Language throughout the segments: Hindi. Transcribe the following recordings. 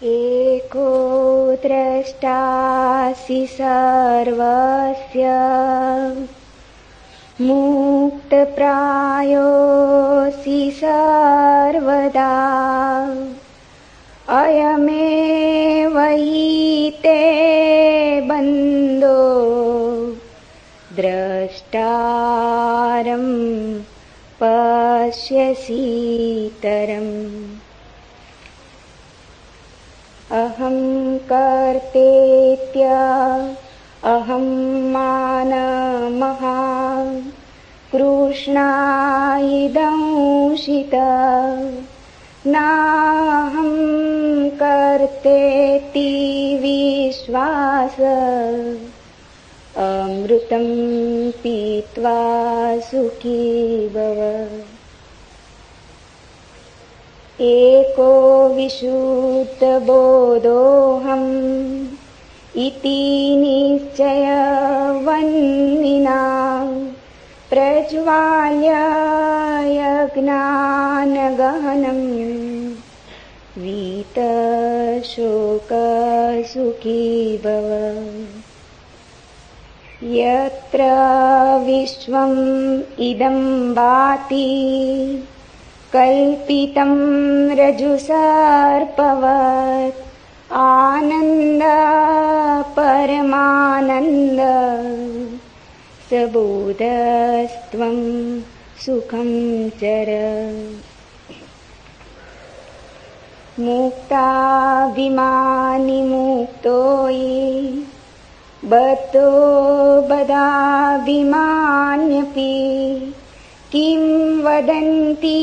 एको द्रष्टासि सर्वस्य मुक्तप्रायोऽसि सर्वदा अयमेव हि ते बन्धो द्रष्टारं पश्यसीतरम् अहं कर्तेत्य अहं मानमहा कृष्णायिदंशित नाहं कर्तेति विश्वास अमृतं पीत्वा सुखी भव एको विशुद्धबोधोऽहम् इति निश्चयवन्निना प्रज्वाल्य यज्ञानगहनम् वीतशोकसुखी भव यत्र विश्वम् इदं भाति कल्पितं रज्जुसर्पवत् आनन्द परमानन्द सबोधस्त्वं सुखं चर मुक्ताभिमानी मुक्तो ये बद्धो बदाभिमान्यपि किं वदन्ति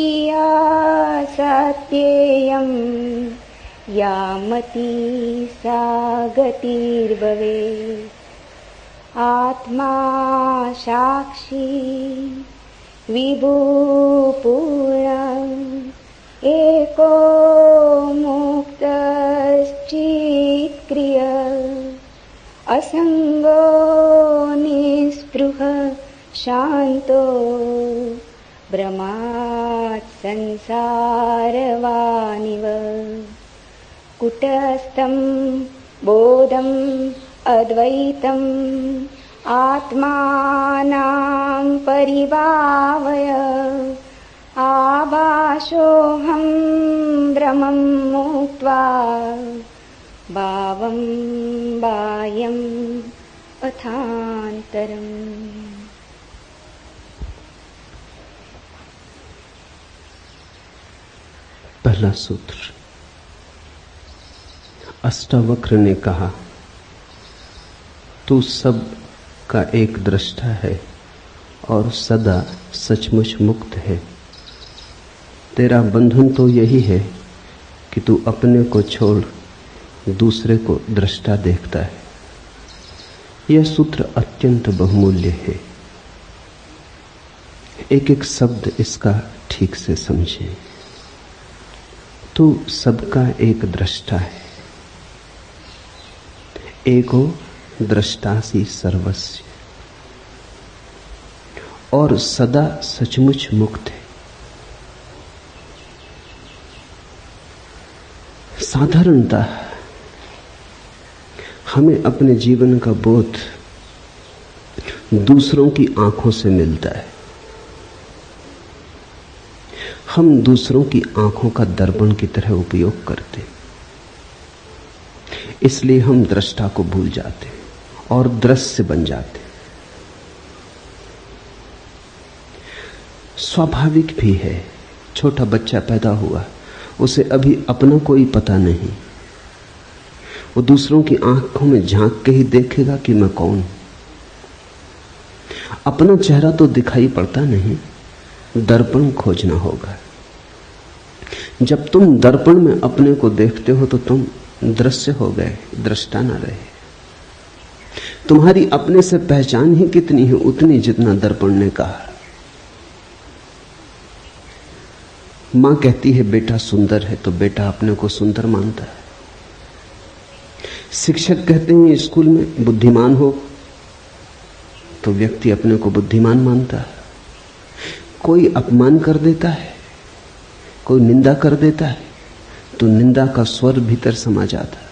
असत्येयं यामति सा गतिर्भवेत् आत्मा साक्षी विभुपूर्ण एको मुक्तश्चित्क्रिय असंगो निस्पृह शांतो ब्रह्मात् संसारवानिव कुटस्थं बोधम् अद्वैतम् आत्मानं परिभावय आभासोऽहं ब्रह्मं मुक्त्वा भावं बाह्यम् अथान्तरम्। पहला सूत्र। अष्टावक्र ने कहा, तू सब का एक दृष्टा है और सदा सचमुच मुक्त है। तेरा बंधन तो यही है कि तू अपने को छोड़ दूसरे को दृष्टा देखता है। यह सूत्र अत्यंत बहुमूल्य है। एक एक शब्द इसका ठीक से समझें। तू सबका एक दृष्टा है। एको दृष्टासि सर्वस्य, और सदा सचमुच मुक्त है। साधारणतः हमें अपने जीवन का बोध दूसरों की आंखों से मिलता है। हम दूसरों की आंखों का दर्पण की तरह उपयोग करते, इसलिए हम दृष्टा को भूल जाते और दृश्य बन जाते। स्वाभाविक भी है। छोटा बच्चा पैदा हुआ, उसे अभी अपना कोई पता नहीं। वो दूसरों की आंखों में झांक के ही देखेगा कि मैं कौन। अपना चेहरा तो दिखाई पड़ता नहीं, दर्पण खोजना होगा। जब तुम दर्पण में अपने को देखते हो तो तुम दृश्य हो गए, दृष्टा ना रहे। तुम्हारी अपने से पहचान ही कितनी है, उतनी जितना दर्पण ने कहा। मां कहती है बेटा सुंदर है, तो बेटा अपने को सुंदर मानता है। शिक्षक कहते हैं स्कूल में बुद्धिमान हो, तो व्यक्ति अपने को बुद्धिमान मानता है। कोई अपमान कर देता है, कोई निंदा कर देता है, परंतु निंदा का स्वर भीतर समा जाता है।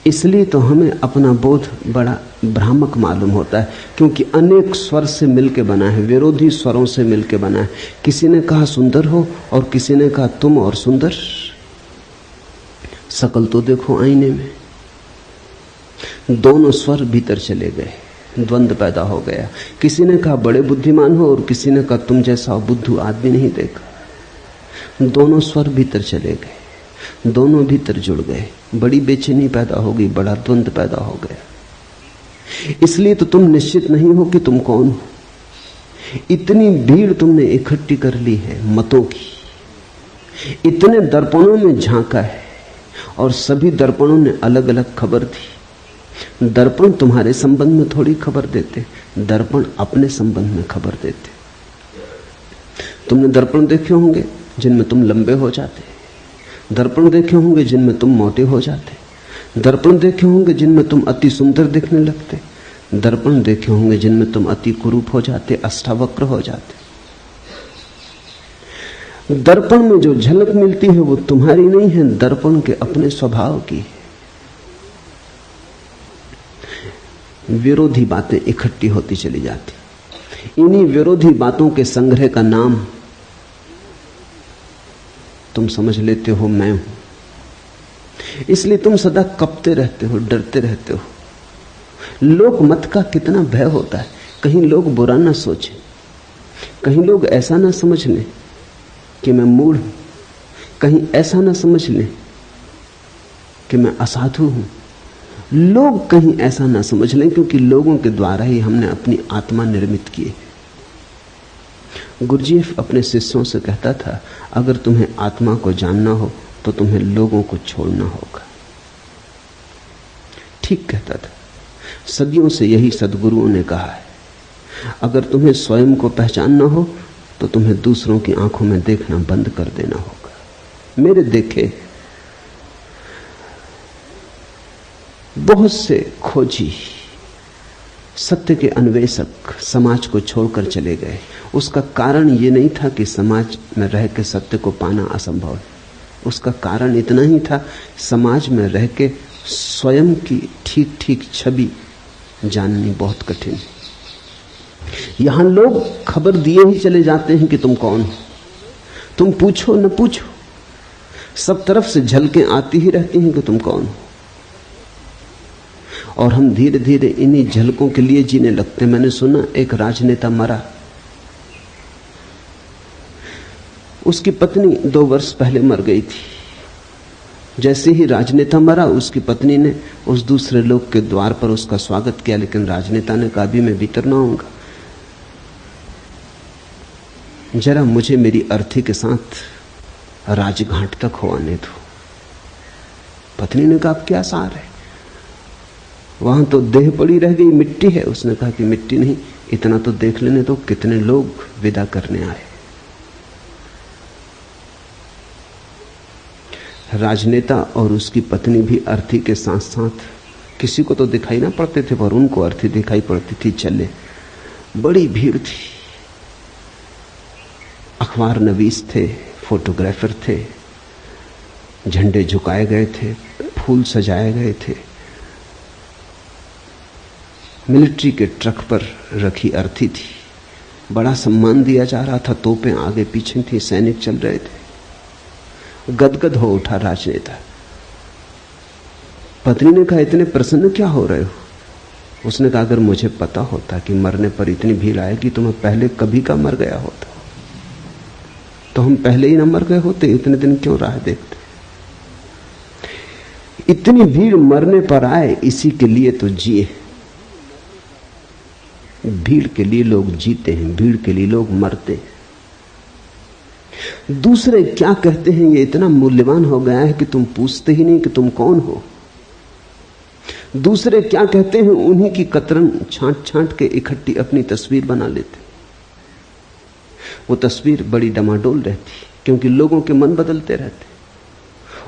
इसलिए तो हमें अपना बोध बड़ा भ्रामक मालूम होता है, क्योंकि अनेक स्वर से मिलकर बना है, विरोधी स्वरों से मिलकर बना है। किसी ने कहा सुंदर हो और किसी ने कहा तुम और सुंदर। शकल तो देखो आईने में, दोनों स्वर भीतर चले गए, द्वंद्व पैदा हो गया। किसी ने कहा बड़े बुद्धिमान हो और किसी ने कहा तुम जैसा बुद्धू आदमी नहीं देखा। दोनों स्वर भीतर चले गए, दोनों भीतर जुड़ गए, बड़ी बेचैनी पैदा हो गई, बड़ा द्वंद्व पैदा हो गया। इसलिए तो तुम निश्चित नहीं हो कि तुम कौन हो। इतनी भीड़ तुमने इकट्ठी कर ली है मतों की, इतने दर्पणों में झांका है और सभी दर्पणों ने अलग अलग खबर दी। दर्पण तुम्हारे संबंध में थोड़ी खबर देते, दर्पण अपने संबंध में खबर देते। तुमने दर्पण देखे होंगे जिनमें तुम लंबे हो जाते, दर्पण देखे होंगे जिनमें तुम मोटे हो जाते, दर्पण देखे होंगे जिनमें तुम अति सुंदर दिखने लगते, दर्पण देखे होंगे जिनमें तुम अति कुरूप हो जाते, अष्टावक्र हो जाते। दर्पण में जो झलक मिलती है वो तुम्हारी नहीं है, दर्पण के अपने स्वभाव की। विरोधी बातें इकट्ठी होती चली जाती। इन्हीं विरोधी बातों के संग्रह का नाम तुम समझ लेते हो मैं हूं। इसलिए तुम सदा कपते रहते हो, डरते रहते हो। लोक मत का कितना भय होता है। कहीं लोग बुरा ना सोचें, कहीं लोग ऐसा ना समझ लें कि मैं मूढ़ हूं, कहीं ऐसा ना समझ लें कि मैं असाधु हूं। लोग कहीं ऐसा ना समझ लें, क्योंकि लोगों के द्वारा ही हमने अपनी आत्मा निर्मित की है। गुरुजीएफ अपने शिष्यों से कहता था, अगर तुम्हें आत्मा को जानना हो तो तुम्हें लोगों को छोड़ना होगा। ठीक कहता था। सदियों से यही सद्गुरुओं ने कहा है। अगर तुम्हें स्वयं को पहचानना हो तो तुम्हें दूसरों की आंखों में देखना बंद कर देना होगा। मेरे देखे बहुत से खोजी, सत्य के अन्वेषक समाज को छोड़कर चले गए। उसका कारण ये नहीं था कि समाज में रह के सत्य को पाना असंभव है। उसका कारण इतना ही था, समाज में रह के स्वयं की ठीक ठीक छवि जाननी बहुत कठिन है। यहां लोग खबर दिए ही चले जाते हैं कि तुम कौन हो। तुम पूछो न पूछो, सब तरफ से झलकें आती ही रहती हैं कि तुम कौन हो। और हम धीरे धीरे इन्हीं झलकों के लिए जीने लगते। मैंने सुना एक राजनेता मरा, उसकी पत्नी 2 वर्ष पहले मर गई थी। जैसे ही राजनेता मरा, उसकी पत्नी ने उस दूसरे लोग के द्वार पर उसका स्वागत किया, लेकिन राजनेता ने कहा अभी मैं भीतर ना आऊंगा, जरा मुझे मेरी अर्थी के साथ राजघाट तक हो आने दो। पत्नी ने कहा अब क्या सार है, वहां तो देह पड़ी रह गई, मिट्टी है। उसने कहा कि मिट्टी नहीं, इतना तो देख लेने तो कितने लोग विदा करने आए। राजनेता और उसकी पत्नी भी अर्थी के साथ साथ, किसी को तो दिखाई ना पड़ते थे पर उनको अर्थी दिखाई पड़ती थी, चले। बड़ी भीड़ थी। अखबार नवीस थे, फोटोग्राफर थे, झंडे झुकाए गए थे, फूल सजाए गए थे। मिलिट्री के ट्रक पर रखी अर्थी थी, बड़ा सम्मान दिया जा रहा था, तोपें आगे पीछे थी, सैनिक चल रहे थे। गदगद हो उठा राजनेता। पत्नी ने कहा इतने प्रसन्न क्या हो रहे हो? उसने कहा अगर मुझे पता होता कि मरने पर इतनी भीड़ आएगी तो मैं पहले कभी का मर गया होता, तो हम पहले ही ना मर गए होते, इतने दिन क्यों राह देखते। इतनी भीड़ मरने पर आए, इसी के लिए तो जिए। भीड़ के लिए लोग जीते हैं, भीड़ के लिए लोग मरते हैं। दूसरे क्या कहते हैं ये इतना मूल्यवान हो गया है कि तुम पूछते ही नहीं कि तुम कौन हो। दूसरे क्या कहते हैं उन्हीं की कतरन छांट छांट के इकट्ठी अपनी तस्वीर बना लेते। वो तस्वीर बड़ी डमाडोल रहती, क्योंकि लोगों के मन बदलते रहते।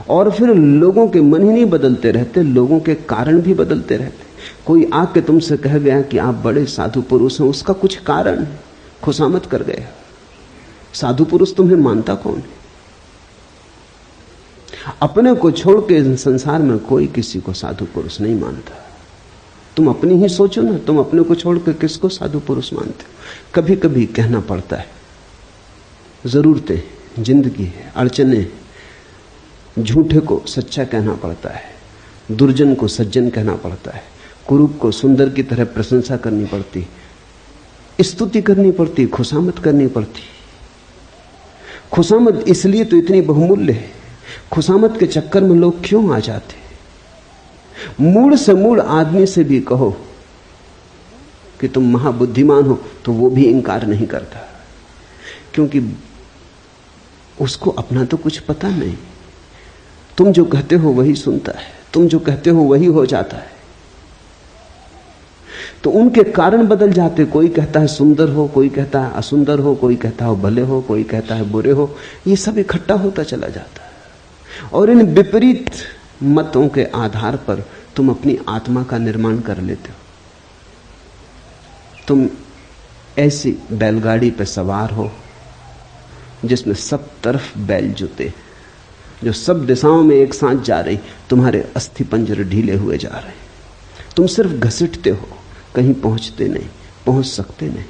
और फिर लोगों के मन ही नहीं बदलते रहते, लोगों के कारण भी बदलते रहते। कोई आके तुमसे कह गया कि आप बड़े साधु पुरुष हैं, उसका कुछ कारण है, खुशामद कर गया। साधु पुरुष तुम्हें मानता कौन है? अपने को छोड़ के इस संसार में कोई किसी को साधु पुरुष नहीं मानता। तुम अपनी ही सोचो ना, तुम अपने को छोड़ के किसको साधु पुरुष मानते हो? कभी कभी कहना पड़ता है, जरूरतें, जिंदगी है, अड़चने, झूठे को सच्चा कहना पड़ता है, दुर्जन को सज्जन कहना पड़ता है, कुरूप को सुंदर की तरह प्रशंसा करनी पड़ती, स्तुति करनी पड़ती, खुशामद करनी पड़ती। खुशामद इसलिए तो इतनी बहुमूल्य है। खुशामद के चक्कर में लोग क्यों आ जाते? मूड से मूड आदमी से भी कहो कि तुम महाबुद्धिमान हो तो वो भी इंकार नहीं करता, क्योंकि उसको अपना तो कुछ पता नहीं। तुम जो कहते हो वही सुनता है, तुम जो कहते हो वही हो जाता है। तो उनके कारण बदल जाते। कोई कहता है सुंदर हो, कोई कहता है असुंदर हो, कोई कहता है भले हो, कोई कहता है बुरे हो। ये सब इकट्ठा होता चला जाता है और इन विपरीत मतों के आधार पर तुम अपनी आत्मा का निर्माण कर लेते हो। तुम ऐसी बैलगाड़ी पर सवार हो जिसमें सब तरफ बैल जुते, जो सब दिशाओं में एक साथ जा रही। तुम्हारे अस्थि पंजर ढीले हुए जा रहे, तुम सिर्फ घसीटते हो, कहीं पहुंचते नहीं, पहुंच सकते नहीं।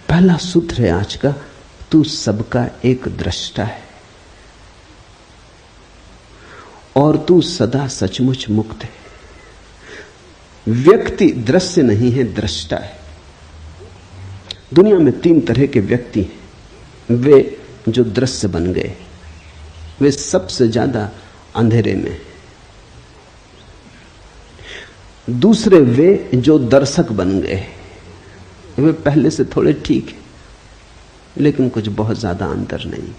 पहला सूत्र है आज का, तू सबका एक दृष्टा है और तू सदा सचमुच मुक्त है। व्यक्ति दृश्य नहीं है, दृष्टा है। दुनिया में 3 तरह के व्यक्ति हैं। वे जो दृश्य बन गए, वे सबसे ज्यादा अंधेरे में। दूसरे वे जो दर्शक बन गए, वे पहले से थोड़े ठीक है लेकिन कुछ बहुत ज्यादा अंतर नहीं।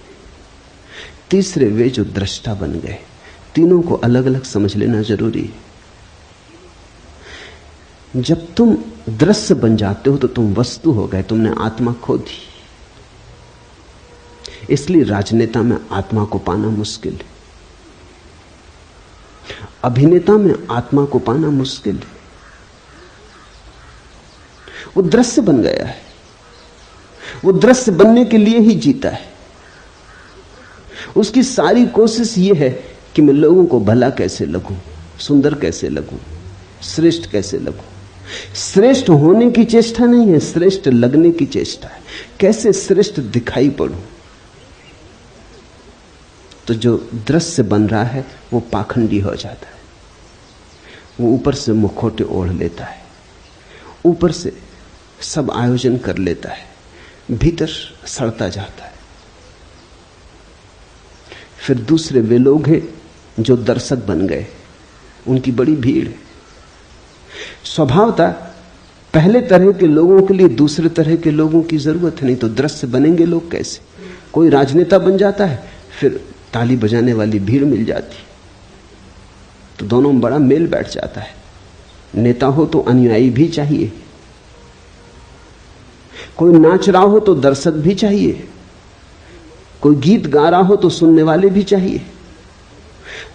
तीसरे वे जो दृष्टा बन गए। तीनों को अलग अलग समझ लेना जरूरी है। जब तुम दृश्य बन जाते हो तो तुम वस्तु हो गए, तुमने आत्मा खो दी। इसलिए राजनेता में आत्मा को पाना मुश्किल है, अभिनेता में आत्मा को पाना मुश्किल है। वो दृश्य बन गया है, वो दृश्य बनने के लिए ही जीता है। उसकी सारी कोशिश ये है कि मैं लोगों को भला कैसे लगूं, सुंदर कैसे लगूं, श्रेष्ठ कैसे लगूं। श्रेष्ठ होने की चेष्टा नहीं है, श्रेष्ठ लगने की चेष्टा है। कैसे श्रेष्ठ दिखाई पड़ूं। तो जो दृश्य बन रहा है वो पाखंडी हो जाता है। वो ऊपर से मुखौटे ओढ़ लेता है, ऊपर से सब आयोजन कर लेता है, भीतर सड़ता जाता है। फिर दूसरे वे लोग हैं जो दर्शक बन गए, उनकी बड़ी भीड़ है। स्वभावतः पहले तरह के लोगों के लिए दूसरे तरह के लोगों की जरूरत है, नहीं तो दृश्य बनेंगे लोग कैसे। कोई राजनेता बन जाता है, फिर ताली बजाने वाली भीड़ मिल जाती, तो दोनों में बड़ा मेल बैठ जाता है। नेता हो तो अनुयायी भी चाहिए, कोई नाच रहा हो तो दर्शक भी चाहिए, कोई गीत गा रहा हो तो सुनने वाले भी चाहिए।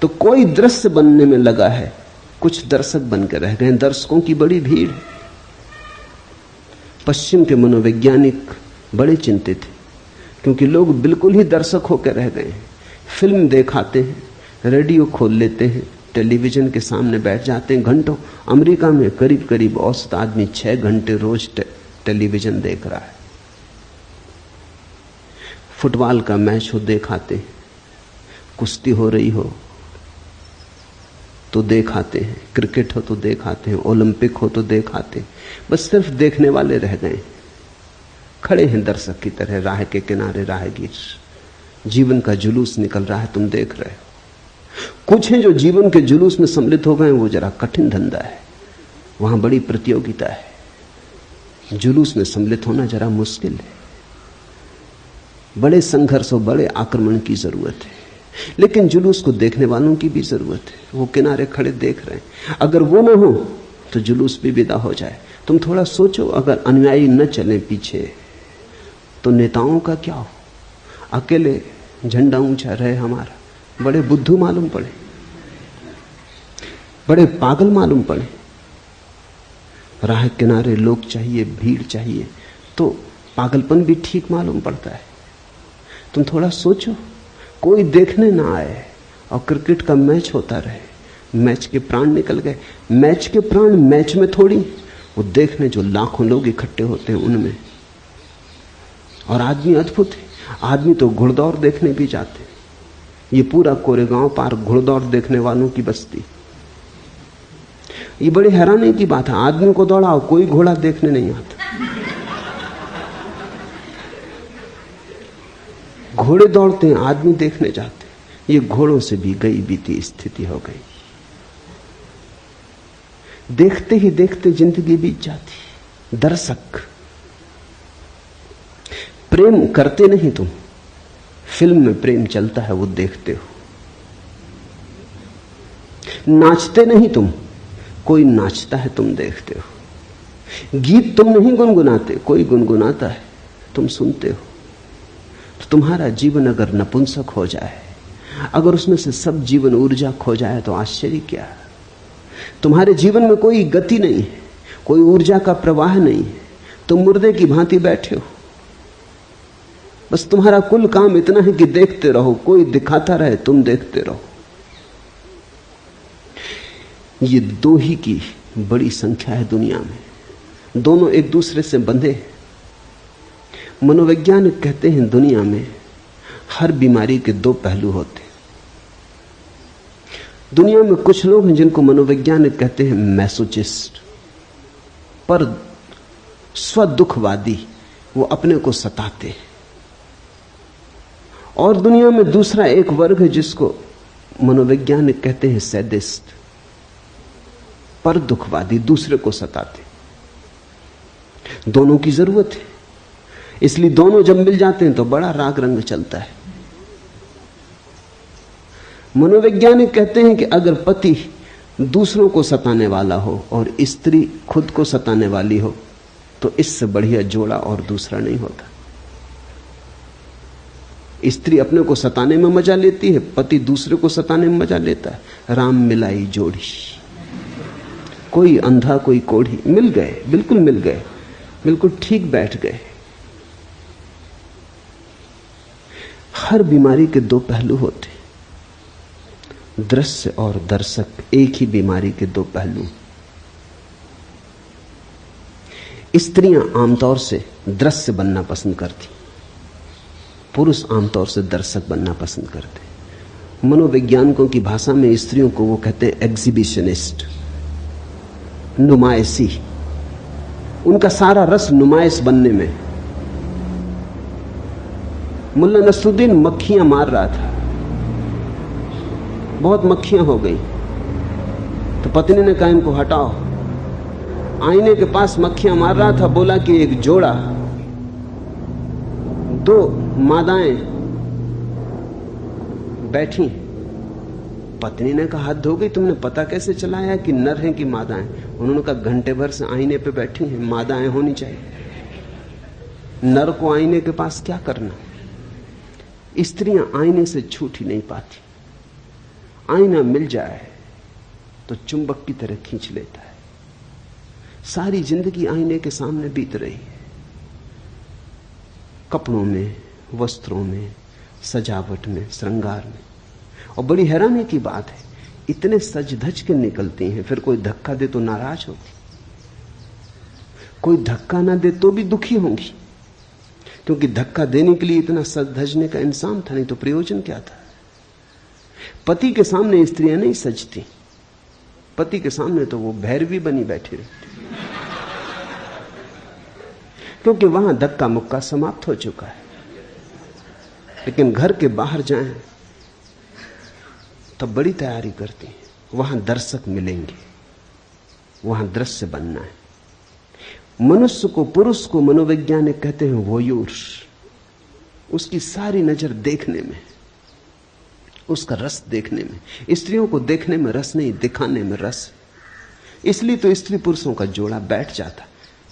तो कोई दृश्य बनने में लगा है, कुछ दर्शक बन के रह गए। दर्शकों की बड़ी भीड़ है। पश्चिम के मनोवैज्ञानिक बड़े चिंतित थे, क्योंकि लोग बिल्कुल ही दर्शक होकर रह गए हैं। फिल्म देखाते हैं, रेडियो खोल लेते हैं, टेलीविजन के सामने बैठ जाते हैं घंटों। अमेरिका में करीब करीब औसत आदमी 6 घंटे रोज टेलीविजन देख रहा है। फुटबॉल का मैच हो देखाते हैं, कुश्ती हो रही हो तो देखाते हैं, क्रिकेट हो तो देखाते हैं, ओलंपिक हो तो देखाते हैं। बस सिर्फ देखने वाले रह गए, खड़े हैं दर्शक की तरह राह के किनारे राहगीर। जीवन का जुलूस निकल रहा है, तुम देख रहे हो। कुछ हैं जो जीवन के जुलूस में सम्मिलित हो गए, वो जरा कठिन धंधा है, वहां बड़ी प्रतियोगिता है। जुलूस में सम्मिलित होना जरा मुश्किल है, बड़े संघर्ष और बड़े आक्रमण की जरूरत है। लेकिन जुलूस को देखने वालों की भी जरूरत है, वो किनारे खड़े देख रहे हैं। अगर वो ना हो तो जुलूस भी विदा हो जाए। तुम थोड़ा सोचो, अगर अनुयायी न चले पीछे तो नेताओं का क्या हो। अकेले झंडा ऊंचा रहे हमारा, बड़े बुद्धू मालूम पड़े, बड़े पागल मालूम पड़े। राह किनारे लोग चाहिए, भीड़ चाहिए, तो पागलपन भी ठीक मालूम पड़ता है। तुम थोड़ा सोचो, कोई देखने ना आए और क्रिकेट का मैच होता रहे, मैच के प्राण निकल गए। मैच के प्राण मैच में थोड़ी, वो देखने जो लाखों लोग इकट्ठे होते हैं उनमें। और आदमी अद्भुत है, आदमी तो घुड़दौड़ देखने भी जाते हैं। ये पूरा कोरेगांव पार्क घुड़दौड़ देखने वालों की बस्ती। ये बड़ी हैरानी की बात है, आदमी को दौड़ाओ, कोई घोड़ा देखने नहीं आता। घोड़े दौड़ते हैं, आदमी देखने जाते हैं। ये घोड़ों से भी गई बीती स्थिति हो गई। देखते ही देखते जिंदगी बीत जाती। दर्शक, प्रेम करते नहीं तुम, फिल्म में प्रेम चलता है वो देखते हो। नाचते नहीं तुम, कोई नाचता है तुम देखते हो। गीत तुम नहीं गुनगुनाते, कोई गुनगुनाता है तुम सुनते हो। तो तुम्हारा जीवन अगर नपुंसक हो जाए, अगर उसमें से सब जीवन ऊर्जा खो जाए तो आश्चर्य क्या। तुम्हारे जीवन में कोई गति नहीं है, कोई ऊर्जा का प्रवाह नहीं है, तुम मुर्दे की भांति बैठे हो। बस तुम्हारा कुल काम इतना है कि देखते रहो, कोई दिखाता रहे तुम देखते रहो। ये दो ही की बड़ी संख्या है दुनिया में, दोनों एक दूसरे से बंधे। मनोवैज्ञानिक कहते हैं दुनिया में हर बीमारी के दो पहलू होते हैं। दुनिया में कुछ लोग हैं जिनको मनोवैज्ञानिक कहते हैं मैसोचिस्ट, पर स्वदुखवादी, वो अपने को सताते हैं। और दुनिया में दूसरा एक वर्ग है जिसको मनोवैज्ञानिक कहते हैं सैडिस्ट, पर दुखवादी, दूसरे को सताते। दोनों की जरूरत है, इसलिए दोनों जब मिल जाते हैं तो बड़ा राग रंग चलता है। मनोवैज्ञानिक कहते हैं कि अगर पति दूसरों को सताने वाला हो और स्त्री खुद को सताने वाली हो तो इससे बढ़िया जोड़ा और दूसरा नहीं होता। स्त्री अपने को सताने में मजा लेती है, पति दूसरे को सताने में मजा लेता है। राम मिलाई जोड़ी, कोई अंधा कोई कोढ़ी, मिल गए, बिल्कुल मिल गए, बिल्कुल ठीक बैठ गए। हर बीमारी के दो पहलू होते, दृश्य और दर्शक एक ही बीमारी के दो पहलू। स्त्रियां आमतौर से दृश्य बनना पसंद करती, पुरुष आमतौर से दर्शक बनना पसंद करते। मनोवैज्ञानिकों की भाषा में स्त्रियों को वो कहते हैं एग्जिबिशनिस्ट, नुमाइशी। उनका सारा रस नुमाइश बनने में। मुल्ला नसरुद्दीन मक्खियां मार रहा था, बहुत मक्खियां हो गई, तो पत्नी ने कहा इनको हटाओ। आईने के पास मक्खियां मार रहा था, बोला कि एक जोड़ा, दो मादाएं बैठी। पत्नी ने कहा हद हो गई, तुमने पता कैसे चलाया कि नर हैं कि मादाएं? उन्होंने कहा घंटे भर से आईने पे बैठी हैं, मादाएं होनी चाहिए, नर को आईने के पास क्या करना। स्त्रियां आईने से छूट ही नहीं पाती, आईना मिल जाए तो चुंबक की तरह खींच लेता है। सारी जिंदगी आईने के सामने बीत रही है, कपड़ों में, वस्त्रों में, सजावट में, श्रृंगार में। और बड़ी हैरानी की बात है, इतने सज धज के निकलती हैं, फिर कोई धक्का दे तो नाराज होती, कोई धक्का ना दे तो भी दुखी होंगी, क्योंकि धक्का देने के लिए इतना सज धजने का इंसान था, नहीं तो प्रयोजन क्या था। पति के सामने स्त्रियां नहीं सजती, पति के सामने तो वो भैरवी बनी बैठी रहती, क्योंकि वहां धक्का मुक्का समाप्त हो चुका है। लेकिन घर के बाहर जाएं तब बड़ी तैयारी करती हैं, वहां दर्शक मिलेंगे, वहां दृश्य बनना है। मनुष्य को, पुरुष को मनोवैज्ञानिक कहते हैं वोयूर। उसकी सारी नजर देखने में, उसका रस देखने में। स्त्रियों को देखने में रस नहीं, दिखाने में रस। इसलिए तो स्त्री पुरुषों का जोड़ा बैठ जाता,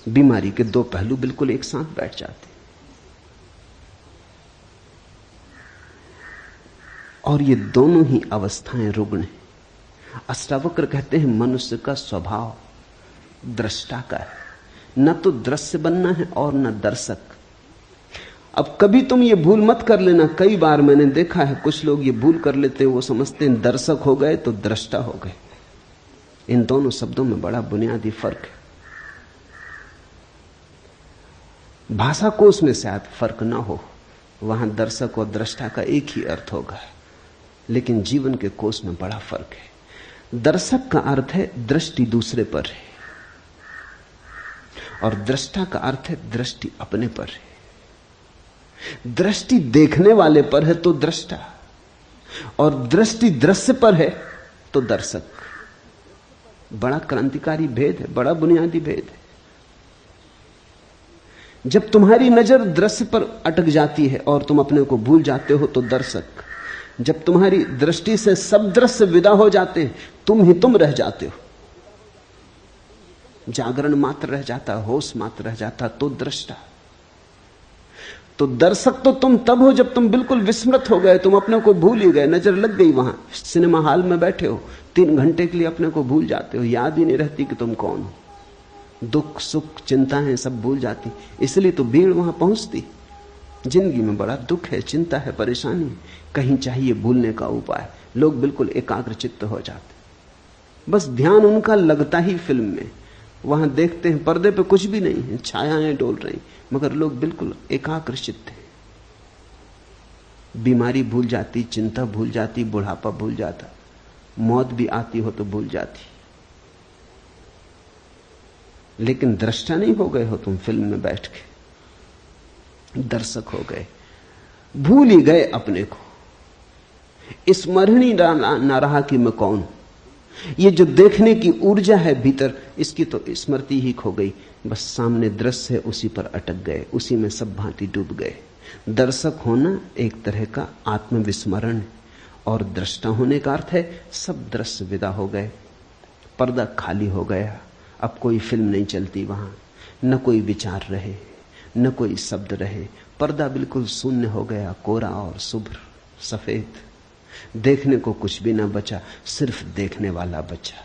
बीमारी के दो पहलू बिल्कुल एक साथ बैठ जाते। और ये दोनों ही अवस्थाएं रुग्ण हैं। अष्टावक्र कहते हैं मनुष्य का स्वभाव दृष्टा का है, न तो दृश्य बनना है और न दर्शक। अब कभी तुम ये भूल मत कर लेना, कई बार मैंने देखा है कुछ लोग ये भूल कर लेते हैं, वो समझते हैं दर्शक हो गए तो दृष्टा हो गए। इन दोनों शब्दों में बड़ा बुनियादी फर्क है। भाषा कोश में शायद फर्क ना हो, वहां दर्शक और दृष्टा का एक ही अर्थ होगा, लेकिन जीवन के कोश में बड़ा फर्क है। दर्शक का अर्थ है दृष्टि दूसरे पर है, और दृष्टा का अर्थ है दृष्टि अपने पर है। दृष्टि देखने वाले पर है तो दृष्टा, और दृष्टि दृश्य पर है तो दर्शक। बड़ा क्रांतिकारी भेद है, बड़ा बुनियादी भेद है। जब तुम्हारी नजर दृश्य पर अटक जाती है और तुम अपने को भूल जाते हो तो दर्शक। जब तुम्हारी दृष्टि से सब दृश्य विदा हो जाते हैं, तुम ही तुम रह जाते हो, जागरण मात्र रह जाता, होश मात्र रह जाता, तो दृष्टा। तो दर्शक तो तुम तब हो जब तुम बिल्कुल विस्मृत हो गए, तुम अपने को भूल ही गए, नजर लग गई। वहां सिनेमा हॉल में बैठे हो, 3 घंटे के लिए अपने को भूल जाते हो, याद ही नहीं रहती कि तुम कौन हो। दुख सुख चिंताएं सब भूल जाती, इसलिए तो भीड़ वहां पहुंचती। जिंदगी में बड़ा दुख है, चिंता है, परेशानी है, कहीं चाहिए भूलने का उपाय। लोग बिल्कुल एकाग्र चित्त हो जाते, बस ध्यान उनका लगता ही फिल्म में। वहां देखते हैं पर्दे पे कुछ भी नहीं है, छायाएं डोल रही, मगर लोग बिल्कुल एकाग्र चित्त हैं। बीमारी भूल जाती, चिंता भूल जाती, बुढ़ापा भूल जाता, मौत भी आती हो तो भूल जाती। लेकिन दृष्टा नहीं हो गए हो तुम फिल्म में बैठ के, दर्शक हो गए, भूल ही गए अपने को। स्मरण ही ना रहा कि मैं कौन हूं। ये जो देखने की ऊर्जा है भीतर, इसकी तो स्मृति ही खो गई। बस सामने दृश्य है, उसी पर अटक गए, उसी में सब भांति डूब गए। दर्शक होना एक तरह का आत्मविस्मरण है, और दृष्टा होने का अर्थ है सब दृश्य विदा हो गए, पर्दा खाली हो गया, अब कोई फिल्म नहीं चलती वहां, न कोई विचार रहे, न कोई शब्द रहे, पर्दा बिल्कुल शून्य हो गया, कोरा और शुभ्र सफेद। देखने को कुछ भी ना बचा, सिर्फ देखने वाला बचा।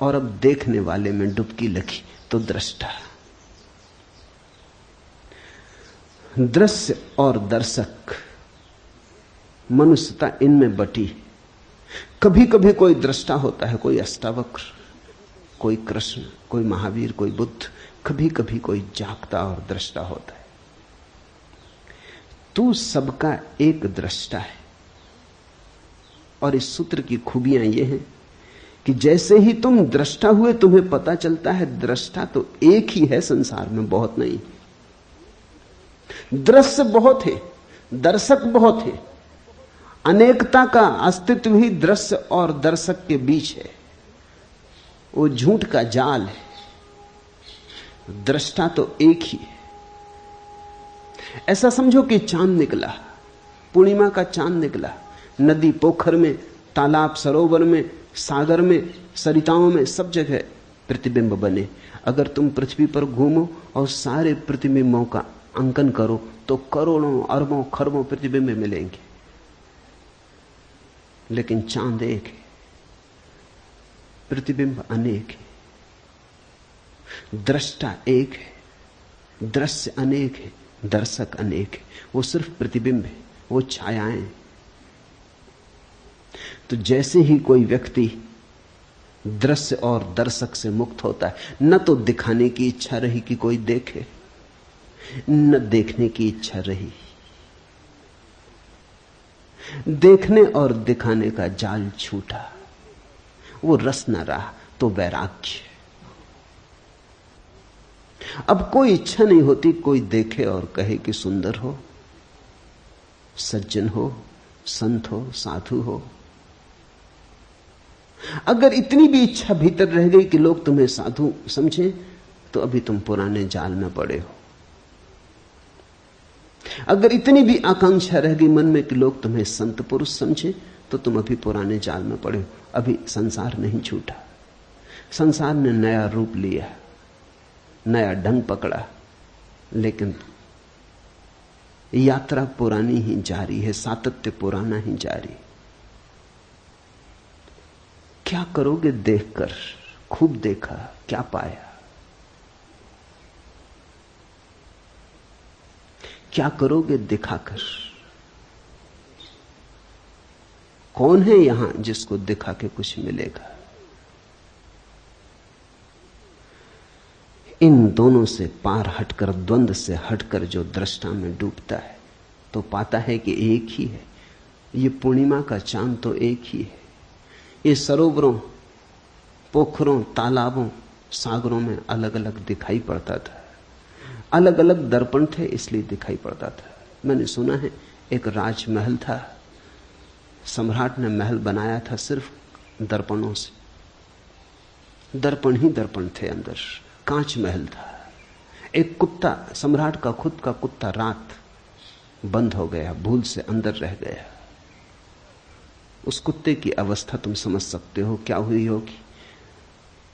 और अब देखने वाले में डुबकी लगी तो दृष्टा। दृश्य और दर्शक, मनुष्यता इनमें बटी। कभी कभी कोई दृष्टा होता है, कोई अष्टावक्र, कोई कृष्ण, कोई महावीर, कोई बुद्ध। कभी कभी कोई जागता और दृष्टा होता है। तू सबका एक दृष्टा है। और इस सूत्र की खूबियां यह हैं कि जैसे ही तुम दृष्टा हुए, तुम्हें पता चलता है दृष्टा तो एक ही है संसार में, बहुत नहीं। दृश्य बहुत है, दर्शक बहुत है। अनेकता का अस्तित्व ही दृश्य और दर्शक के बीच है। वो झूठ का जाल है, दृष्टा तो एक ही है। ऐसा समझो कि चांद निकला, पूर्णिमा का चांद निकला, नदी पोखर में, तालाब सरोवर में, सागर में, सरिताओं में, सब जगह प्रतिबिंब बने। अगर तुम पृथ्वी पर घूमो और सारे प्रतिबिंबों का अंकन करो तो करोड़ों अरबों खरबों प्रतिबिंब मिलेंगे, लेकिन चांद एक है, प्रतिबिंब अनेक है। दृष्टा एक है, दृश्य अनेक है, दर्शक अनेक है। वो सिर्फ प्रतिबिंब है, वो छायाएं हैं। तो जैसे ही कोई व्यक्ति दृश्य और दर्शक से मुक्त होता है, न तो दिखाने की इच्छा रही कि कोई देखे, न देखने की इच्छा रही। देखने और दिखाने का जाल छूटा, वो रस न रहा, तो वैराग्य। अब कोई इच्छा नहीं होती कोई देखे और कहे कि सुंदर हो, सज्जन हो, संत हो, साधु हो। अगर इतनी भी इच्छा भीतर रह गई कि लोग तुम्हें साधु समझें, तो अभी तुम पुराने जाल में पड़े हो। अगर इतनी भी आकांक्षा रह गई मन में कि लोग तुम्हें संत पुरुष समझें, तो तुम अभी पुराने जाल में पड़े हो। अभी संसार नहीं छूटा, संसार ने नया रूप लिया, नया ढंग पकड़ा, लेकिन यात्रा पुरानी ही जारी है, सातत्य पुराना ही जारी। क्या करोगे देखकर? खूब देखा, क्या पाया? क्या करोगे दिखाकर? कौन है यहां जिसको दिखा के कुछ मिलेगा? इन दोनों से पार हटकर, द्वंद्व से हटकर जो दृष्टा में डूबता है तो पाता है कि एक ही है। ये पूर्णिमा का चांद तो एक ही है। ये सरोवरों, पोखरों, तालाबों, सागरों में अलग अलग दिखाई पड़ता था, अलग अलग दर्पण थे इसलिए दिखाई पड़ता था। मैंने सुना है एक राजमहल था, सम्राट ने महल बनाया था सिर्फ दर्पणों से। दर्पण ही दर्पण थे अंदर, कांच महल था। एक कुत्ता, सम्राट का खुद का कुत्ता, रात बंद हो गया, भूल से अंदर रह गया। उस कुत्ते की अवस्था तुम समझ सकते हो क्या हुई होगी।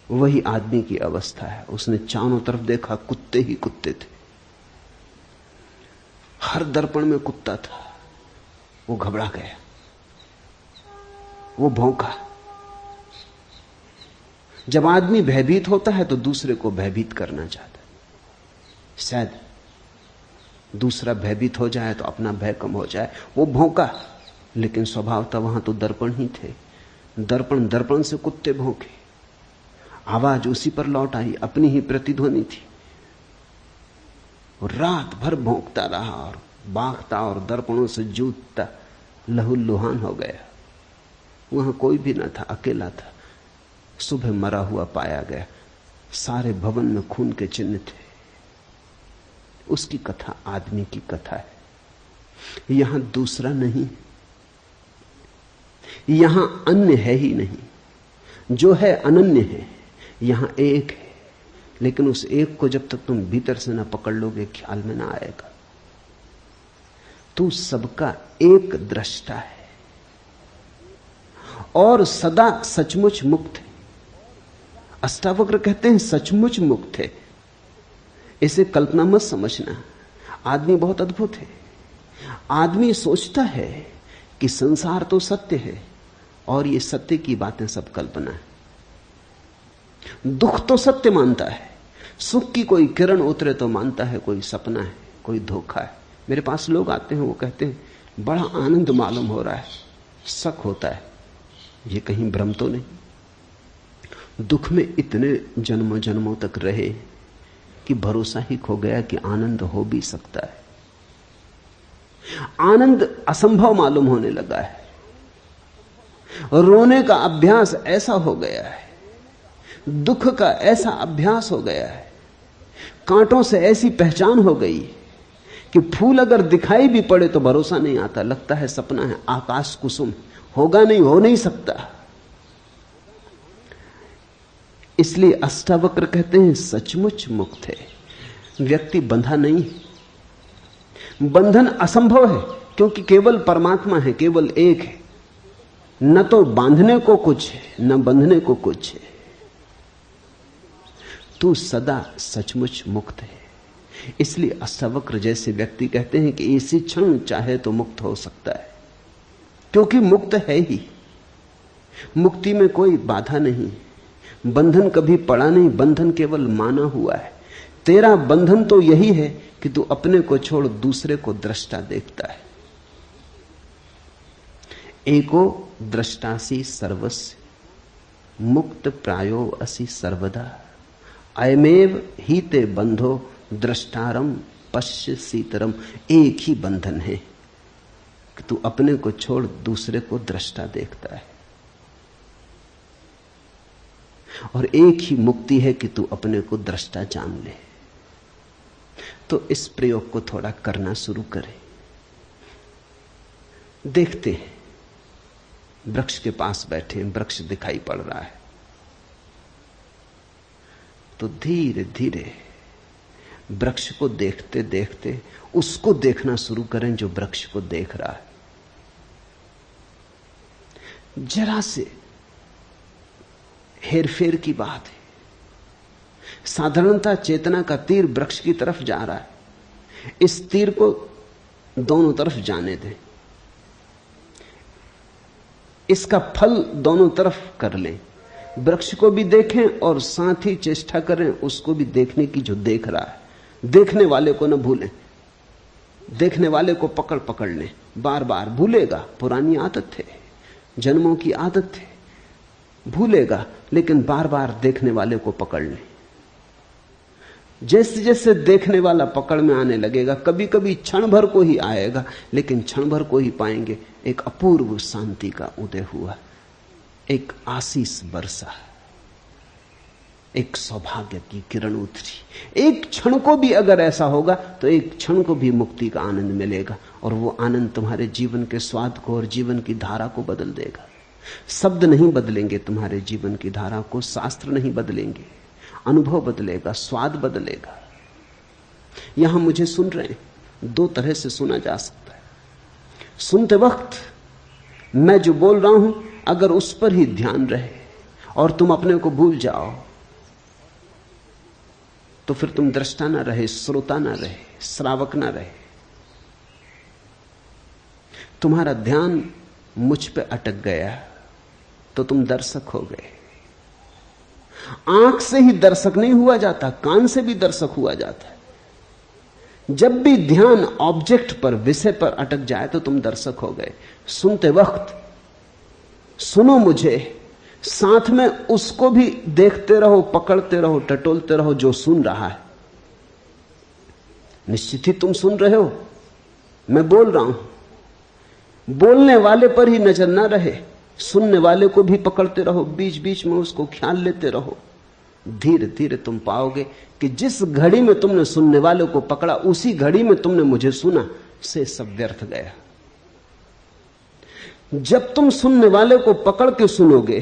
वही आदमी की अवस्था है। उसने चारों तरफ देखा, कुत्ते ही कुत्ते थे, हर दर्पण में कुत्ता था। वो घबरा गया, वो भौंका। जब आदमी भयभीत होता है तो दूसरे को भयभीत करना चाहता है, शायद दूसरा भयभीत हो जाए तो अपना भय कम हो जाए। वो भौंका, लेकिन स्वभाव था वहां तो दर्पण ही थे। दर्पण दर्पण से कुत्ते भौंके, आवाज उसी पर लौट आई, अपनी ही प्रतिध्वनि थी। रात भर भौंकता रहा और बागता और दर्पणों से जूझता, लहूलुहान हो गया। वहां कोई भी न था, अकेला था। सुबह मरा हुआ पाया गया, सारे भवन में खून के चिन्ह थे। उसकी कथा आदमी की कथा है। यहां दूसरा नहीं, यहां अन्य है ही नहीं। जो है अनन्य है, यहां एक है। लेकिन उस एक को जब तक तुम भीतर से ना पकड़ लोगे, ख्याल में ना आएगा। तू सबका एक दृष्टा है और सदा सचमुच मुक्त है। अष्टावक्र कहते हैं सचमुच मुक्त है। इसे कल्पना मत समझना। आदमी बहुत अद्भुत है। आदमी सोचता है कि संसार तो सत्य है और ये सत्य की बातें सब कल्पना है। दुख तो सत्य मानता है, सुख की कोई किरण उतरे तो मानता है कोई सपना है, कोई धोखा है। मेरे पास लोग आते हैं, वो कहते हैं बड़ा आनंद मालूम हो रहा है। शक होता है ये कहीं भ्रम तो नहीं। दुख में इतने जन्मों जन्मों तक रहे कि भरोसा ही खो गया कि आनंद हो भी सकता है। आनंद असंभव मालूम होने लगा है। रोने का अभ्यास ऐसा हो गया है, दुख का ऐसा अभ्यास हो गया है, कांटों से ऐसी पहचान हो गई कि फूल अगर दिखाई भी पड़े तो भरोसा नहीं आता, लगता है सपना है, आकाश कुसुम, होगा नहीं, हो नहीं सकता। इसलिए अष्टावक्र कहते हैं सचमुच मुक्त है। व्यक्ति बंधा नहीं है। बंधन असंभव है क्योंकि केवल परमात्मा है, केवल एक है। न तो बांधने को कुछ है, न बंधने को कुछ है। तू सदा सचमुच मुक्त है। इसलिए अष्टावक्र जैसे व्यक्ति कहते हैं कि इसी क्षण चाहे तो मुक्त हो सकता है, क्योंकि मुक्त है ही। मुक्ति में कोई बाधा नहीं, बंधन कभी पड़ा नहीं, बंधन केवल माना हुआ है। तेरा बंधन तो यही है कि तू अपने को छोड़ दूसरे को दृष्टा देखता है। एको दृष्टासी सर्वस्य मुक्त प्रायो असि सर्वदा अयमेव ही ते बंधो दृष्टारम पश्य सीतरम। एक ही बंधन है कि तू अपने को छोड़ दूसरे को दृष्टा देखता है, और एक ही मुक्ति है कि तू अपने को दृष्टा जान ले। तो इस प्रयोग को थोड़ा करना शुरू करें। देखते हैं, वृक्ष के पास बैठे, वृक्ष दिखाई पड़ रहा है, तो धीरे धीरे वृक्ष को देखते देखते उसको देखना शुरू करें जो वृक्ष को देख रहा है। जरा से हेरफेर की बात है। साधारणता चेतना का तीर वृक्ष की तरफ जा रहा है, इस तीर को दोनों तरफ जाने दें, इसका फल दोनों तरफ कर लें। वृक्ष को भी देखें और साथ ही चेष्टा करें उसको भी देखने की जो देख रहा है। देखने वाले को न भूलें। देखने वाले को पकड़ पकड़ ले, बार बार भूलेगा, पुरानी आदत है, जन्मों की आदत है, भूलेगा, लेकिन बार बार देखने वाले को पकड़ ले। जैसे जैसे देखने वाला पकड़ में आने लगेगा, कभी कभी क्षण भर को ही आएगा, लेकिन क्षण भर को ही पाएंगे एक अपूर्व शांति का उदय हुआ, एक आशीष बरसा, एक सौभाग्य की किरण उतरी। एक क्षण को भी अगर ऐसा होगा तो एक क्षण को भी मुक्ति का आनंद मिलेगा, और वो आनंद तुम्हारे जीवन के स्वाद को और जीवन की धारा को बदल देगा। शब्द नहीं बदलेंगे तुम्हारे जीवन की धारा को, शास्त्र नहीं बदलेंगे, अनुभव बदलेगा, स्वाद बदलेगा। यहां मुझे सुन रहे हैं, दो तरह से सुना जा सकता है। सुनते वक्त मैं जो बोल रहा हूं अगर उस पर ही ध्यान रहे और तुम अपने को भूल जाओ तो फिर तुम दृष्टा ना रहे, श्रोता ना रहे, श्रावक ना रहे। तुम्हारा ध्यान मुझ पे अटक गया तो तुम दर्शक हो गए। आंख से ही दर्शक नहीं हुआ जाता, कान से भी दर्शक हुआ जाता है। जब भी ध्यान ऑब्जेक्ट पर, विषय पर अटक जाए तो तुम दर्शक हो गए। सुनते वक्त सुनो मुझे, साथ में उसको भी देखते रहो, पकड़ते रहो, टटोलते रहो जो सुन रहा है। निश्चित ही तुम सुन रहे हो, मैं बोल रहा हूं। बोलने वाले पर ही नजर ना रहे, सुनने वाले को भी पकड़ते रहो, बीच बीच में उसको ख्याल लेते रहो। धीरे धीरे तुम पाओगे कि जिस घड़ी में तुमने सुनने वाले को पकड़ा, उसी घड़ी में तुमने मुझे सुना, से सब व्यर्थ गया। जब तुम सुनने वाले को पकड़ के सुनोगे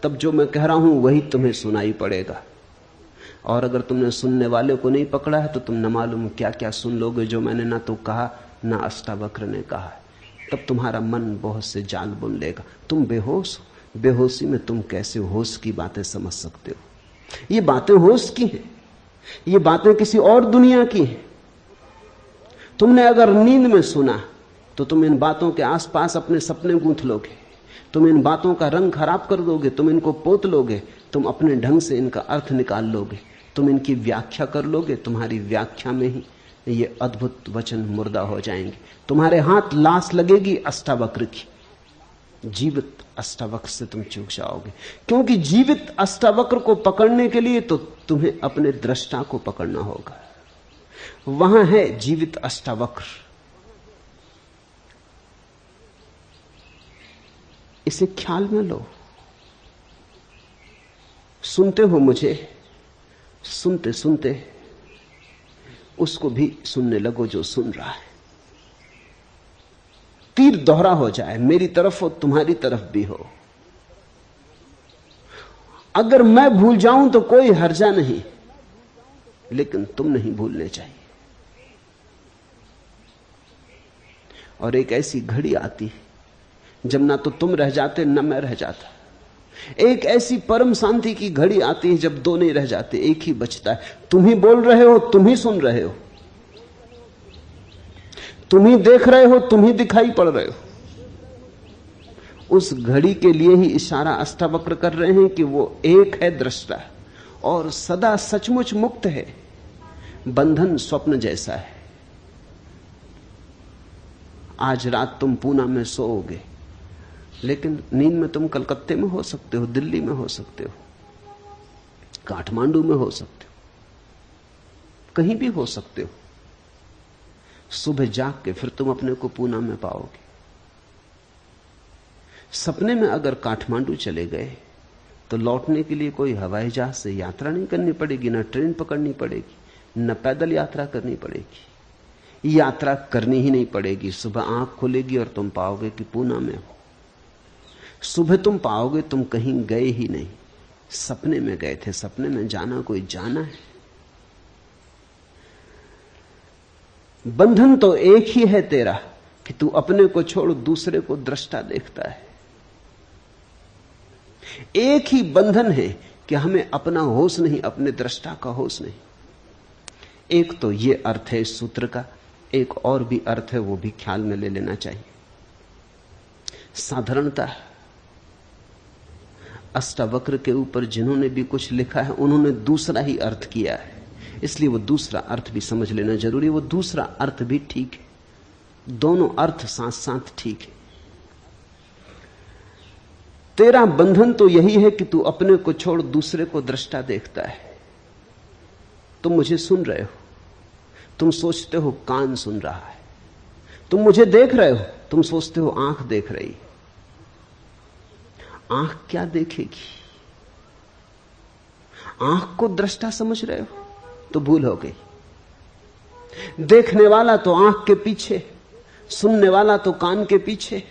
तब जो मैं कह रहा हूं वही तुम्हें सुनाई पड़ेगा। और अगर तुमने सुनने वाले को नहीं पकड़ा है तो तुम न मालूम क्या क्या सुन लोगे जो मैंने ना तो कहा ना अष्टावक्र ने कहा। तब तुम्हारा मन बहुत से जाल बुन लेगा। तुम बेहोश हो, बेहोशी में तुम कैसे होश की बातें समझ सकते हो? ये बातें होश की हैं, ये बातें किसी और दुनिया की हैं। तुमने अगर नींद में सुना तो तुम इन बातों के आसपास अपने सपने गूंथ लोगे, तुम इन बातों का रंग खराब कर दोगे, तुम इनको पोत लोगे, तुम अपने ढंग से इनका अर्थ निकाल लोगे, तुम इनकी व्याख्या कर लोगे। तुम्हारी व्याख्या में ही ये अद्भुत वचन मुर्दा हो जाएंगे। तुम्हारे हाथ लाश लगेगी अष्टावक्र की, जीवित अष्टावक्र से तुम चूक जाओगे। क्योंकि जीवित अष्टावक्र को पकड़ने के लिए तो तुम्हें अपने दृष्टा को पकड़ना होगा। वहां है जीवित अष्टावक्र। इसे ख्याल में लो। सुनते हो मुझे, सुनते सुनते उसको भी सुनने लगो जो सुन रहा है। तीर दोहरा हो जाए, मेरी तरफ हो, तुम्हारी तरफ भी हो। अगर मैं भूल जाऊं तो कोई हर्जा नहीं, लेकिन तुम नहीं भूलने चाहिए। और एक ऐसी घड़ी आती है जब ना तो तुम रह जाते न मैं रह जाता। एक ऐसी परम शांति की घड़ी आती है जब दो नहीं रह जाते, एक ही बचता है। तुम ही बोल रहे हो, तुम ही सुन रहे हो, तुम ही देख रहे हो, तुम ही दिखाई पड़ रहे हो। उस घड़ी के लिए ही इशारा अष्टावक्र कर रहे हैं कि वो एक है दृष्टा और सदा सचमुच मुक्त है। बंधन स्वप्न जैसा है। आज रात तुम पूना में सोओगे, लेकिन नींद में तुम कलकत्ते में हो सकते हो, दिल्ली में हो सकते हो, काठमांडू में हो सकते हो, कहीं भी हो सकते हो। सुबह जाग के फिर तुम अपने को पूना में पाओगे। सपने में अगर काठमांडू चले गए तो लौटने के लिए कोई हवाई जहाज से यात्रा नहीं करनी पड़ेगी, न ट्रेन पकड़नी पड़ेगी, न पैदल यात्रा करनी पड़ेगी। यात्रा करनी ही नहीं पड़ेगी। सुबह आंख खुलेगी और तुम पाओगे कि पूना में हो। सुबह तुम पाओगे तुम कहीं गए ही नहीं, सपने में गए थे। सपने में जाना कोई जाना है। बंधन तो एक ही है तेरा कि तू अपने को छोड़ दूसरे को दृष्टा देखता है। एक ही बंधन है कि हमें अपना होश नहीं, अपने दृष्टा का होश नहीं। एक तो यह अर्थ है इस सूत्र का, एक और भी अर्थ है, वो भी ख्याल में ले लेना चाहिए। साधारणता अष्टावक्र के ऊपर जिन्होंने भी कुछ लिखा है उन्होंने दूसरा ही अर्थ किया है। इसलिए वो दूसरा अर्थ भी समझ लेना जरूरी है। वो दूसरा अर्थ भी ठीक है, दोनों अर्थ साथ साथ ठीक है। तेरा बंधन तो यही है कि तू अपने को छोड़ दूसरे को दृष्टा देखता है। तुम मुझे सुन रहे हो, तुम सोचते हो कान सुन रहा है, तुम मुझे देख रहे हो, तुम सोचते हो आंख देख रही। आंख क्या देखेगी? आंख को दृष्टा समझ रहे हो तो भूल हो गई। देखने वाला तो आंख के पीछे, सुनने वाला तो कान के पीछे।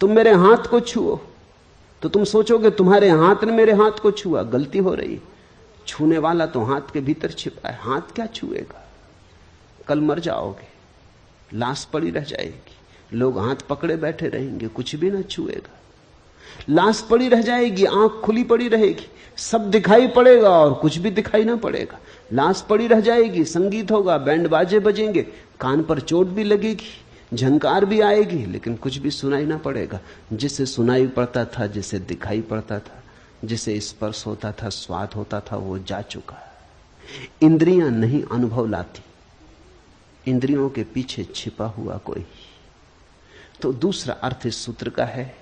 तुम मेरे हाथ को छुओ तो तुम सोचोगे तुम्हारे हाथ ने मेरे हाथ को छुआ, गलती हो रही। छूने वाला तो हाथ के भीतर छिपा है। हाथ क्या छुएगा? कल मर जाओगे, लाश पड़ी रह जाएगी, लोग हाथ पकड़े बैठे रहेंगे, कुछ भी ना छुएगा। लाश पड़ी रह जाएगी, आंख खुली पड़ी रहेगी, सब दिखाई पड़ेगा और कुछ भी दिखाई ना पड़ेगा। लाश पड़ी रह जाएगी, संगीत होगा, बैंड बाजे बजेंगे, कान पर चोट भी लगेगी, झंकार भी आएगी, लेकिन कुछ भी सुनाई ना पड़ेगा। जिसे सुनाई पड़ता था, जिसे दिखाई पड़ता था, जिसे स्पर्श होता था, स्वाद होता था, वो जा चुका। इंद्रियां नहीं अनुभव लाती, इंद्रियों के पीछे छिपा हुआ कोई। तो दूसरा अर्थ इस सूत्र का है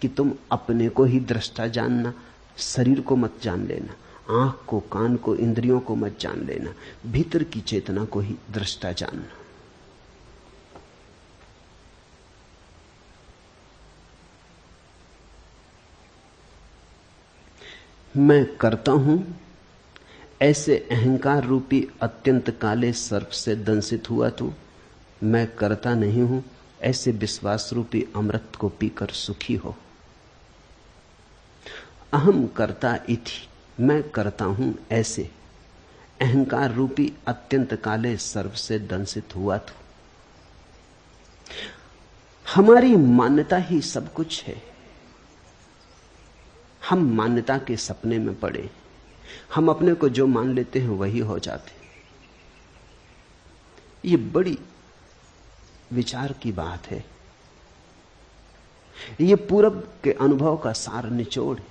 कि तुम अपने को ही दृष्टा जानना, शरीर को मत जान लेना, आंख को, कान को, इंद्रियों को मत जान लेना, भीतर की चेतना को ही दृष्टा जानना। मैं करता हूं ऐसे अहंकार रूपी अत्यंत काले सर्प से दंशित हुआ तू। मैं करता नहीं हूं ऐसे विश्वास रूपी अमृत को पीकर सुखी हो। अहम करता इति, मैं करता हूं ऐसे अहंकार रूपी अत्यंत काले सर्प से दंशित हुआ तू। हमारी मान्यता ही सब कुछ है। हम मान्यता के सपने में पड़े, हम अपने को जो मान लेते हैं वही हो जाते। ये बड़ी विचार की बात है। ये पूरब के अनुभव का सार निचोड़ है।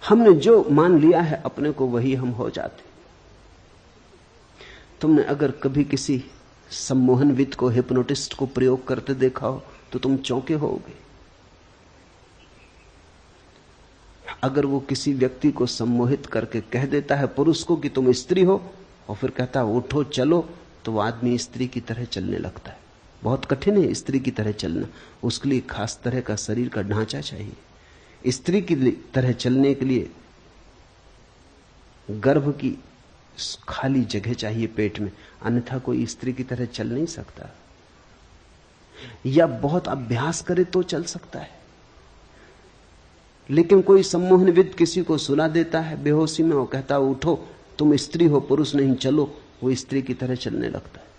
हमने जो मान लिया है अपने को वही हम हो जाते। तुमने अगर कभी किसी सम्मोहनविद को, हिप्नोटिस्ट को प्रयोग करते देखा हो तो तुम चौंके होगे। अगर वो किसी व्यक्ति को सम्मोहित करके कह देता है पुरुष को कि तुम स्त्री हो, और फिर कहता है उठो चलो, तो वो आदमी स्त्री की तरह चलने लगता है। बहुत कठिन है स्त्री की तरह चलना, उसके लिए खास तरह का शरीर का ढांचा चाहिए। स्त्री की तरह चलने के लिए गर्भ की खाली जगह चाहिए पेट में, अन्यथा कोई स्त्री की तरह चल नहीं सकता। या बहुत अभ्यास करे तो चल सकता है। लेकिन कोई सम्मोहनविद किसी को सुला देता है बेहोशी में, और कहता है उठो तुम स्त्री हो, पुरुष नहीं, चलो, वो स्त्री की तरह चलने लगता है।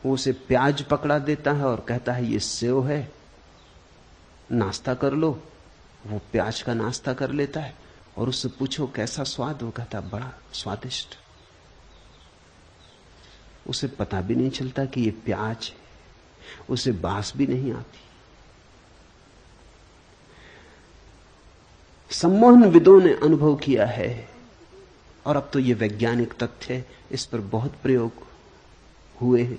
वो उसे प्याज पकड़ा देता है और कहता है ये सेव है, नाश्ता कर लो। वो प्याज का नाश्ता कर लेता है और उससे पूछो कैसा स्वाद, वो कहता है बड़ा स्वादिष्ट। उसे पता भी नहीं चलता कि ये प्याज है, उसे बास भी नहीं आती। सम्मोहन विदों ने अनुभव किया है, और अब तो ये वैज्ञानिक तथ्य है, इस पर बहुत प्रयोग हुए हैं।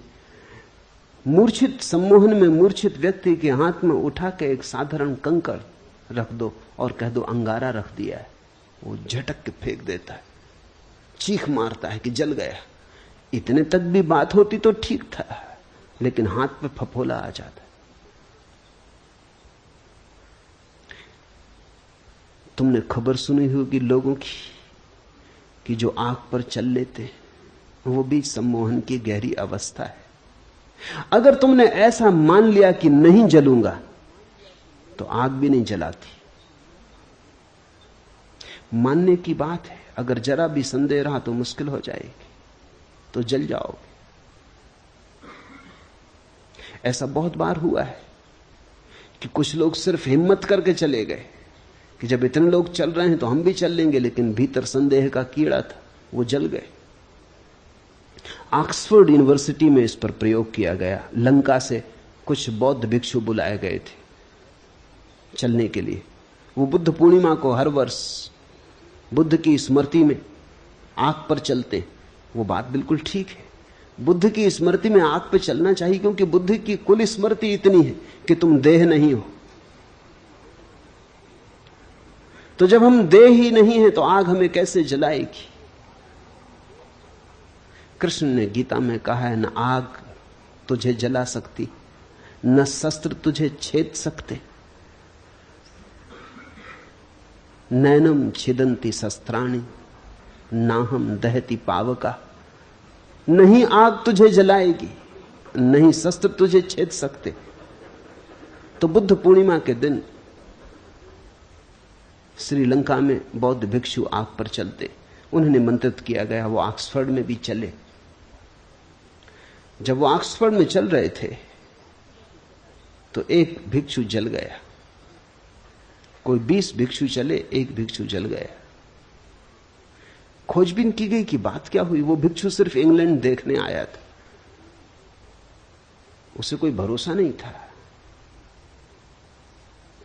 मूर्छित सम्मोहन में मूर्छित व्यक्ति के हाथ में उठा के एक साधारण कंकड़ रख दो और कह दो अंगारा रख दिया है, वो झटक के फेंक देता है, चीख मारता है कि जल गया। इतने तक भी बात होती तो ठीक था, लेकिन हाथ पे फफोला आ जाता। तुमने खबर सुनी होगी लोगों की कि जो आग पर चल लेते हैं वो भी सम्मोहन की गहरी अवस्था है। अगर तुमने ऐसा मान लिया कि नहीं जलूंगा तो आग भी नहीं जलाती। मानने की बात है, अगर जरा भी संदेह रहा तो मुश्किल हो जाएगी, तो जल जाओगे। ऐसा बहुत बार हुआ है कि कुछ लोग सिर्फ हिम्मत करके चले गए कि जब इतने लोग चल रहे हैं तो हम भी चल लेंगे, लेकिन भीतर संदेह का कीड़ा था, वो जल गए। ऑक्सफोर्ड यूनिवर्सिटी में इस पर प्रयोग किया गया। लंका से कुछ बौद्ध भिक्षु बुलाए गए थे चलने के लिए। वो बुद्ध पूर्णिमा को हर वर्ष बुद्ध की स्मृति में आग पर चलते, वो बात बिल्कुल ठीक है। बुद्ध की स्मृति में आग पर चलना चाहिए, क्योंकि बुद्ध की कुल स्मृति इतनी है कि तुम देह नहीं हो। तो जब हम देह ही नहीं है तो आग हमें कैसे जलाएगी? कृष्ण ने गीता में कहा है, न आग तुझे जला सकती, न शस्त्र तुझे छेद सकते। नैनम छिदंती शस्त्राणि नाहम दहती पावका। नहीं आग तुझे जलाएगी, नहीं शस्त्र तुझे छेद सकते। तो बुद्ध पूर्णिमा के दिन श्रीलंका में बौद्ध भिक्षु आग पर चलते, उन्हें निमंत्रित किया गया, वो ऑक्सफोर्ड में भी चले। जब वो ऑक्सफोर्ड में चल रहे थे तो एक भिक्षु जल गया। कोई 20 भिक्षु चले, एक भिक्षु जल गया। खोजबीन की गई कि बात क्या हुई। वो भिक्षु सिर्फ इंग्लैंड देखने आया था, उसे कोई भरोसा नहीं था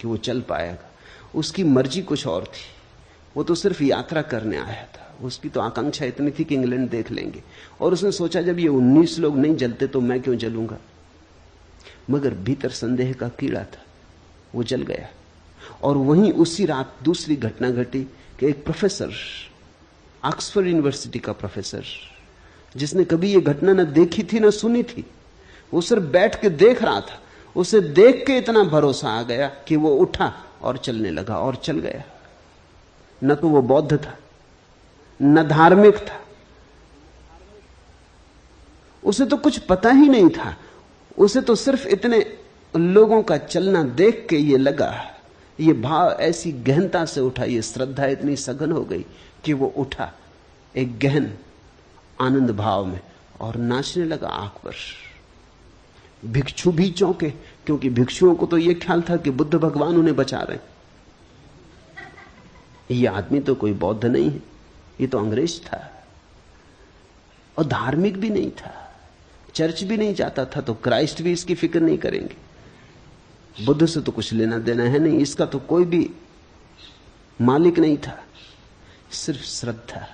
कि वो चल पाएगा। उसकी मर्जी कुछ और थी, वो तो सिर्फ यात्रा करने आया था। उसकी तो आकांक्षा इतनी थी कि इंग्लैंड देख लेंगे, और उसने सोचा जब ये 19 लोग नहीं जलते तो मैं क्यों जलूंगा। मगर भीतर संदेह का कीड़ा था, वो जल गया। और वहीं उसी रात दूसरी घटना घटी कि एक प्रोफेसर, ऑक्सफोर्ड यूनिवर्सिटी का प्रोफेसर, जिसने कभी ये घटना न देखी थी न सुनी थी, वो सिर्फ बैठ के देख रहा था, उसे देख के इतना भरोसा आ गया कि वो उठा और चलने लगा और चल गया। न तो वो बौद्ध था, न धार्मिक था, उसे तो कुछ पता ही नहीं था। उसे तो सिर्फ इतने लोगों का चलना देख के ये लगा, ये भाव ऐसी गहनता से उठा, ये श्रद्धा इतनी सघन हो गई कि वो उठा एक गहन आनंद भाव में और नाचने लगा आग पर। भिक्षु भी चौंके, क्योंकि भिक्षुओं को तो ये ख्याल था कि बुद्ध भगवान उन्हें बचा रहे हैं। ये आदमी तो कोई बौद्ध नहीं है, ये तो अंग्रेज था और धार्मिक भी नहीं था, चर्च भी नहीं जाता था, तो क्राइस्ट भी इसकी फिक्र नहीं करेंगे। बुद्ध से तो कुछ लेना देना है नहीं, इसका तो कोई भी मालिक नहीं था, सिर्फ श्रद्धा।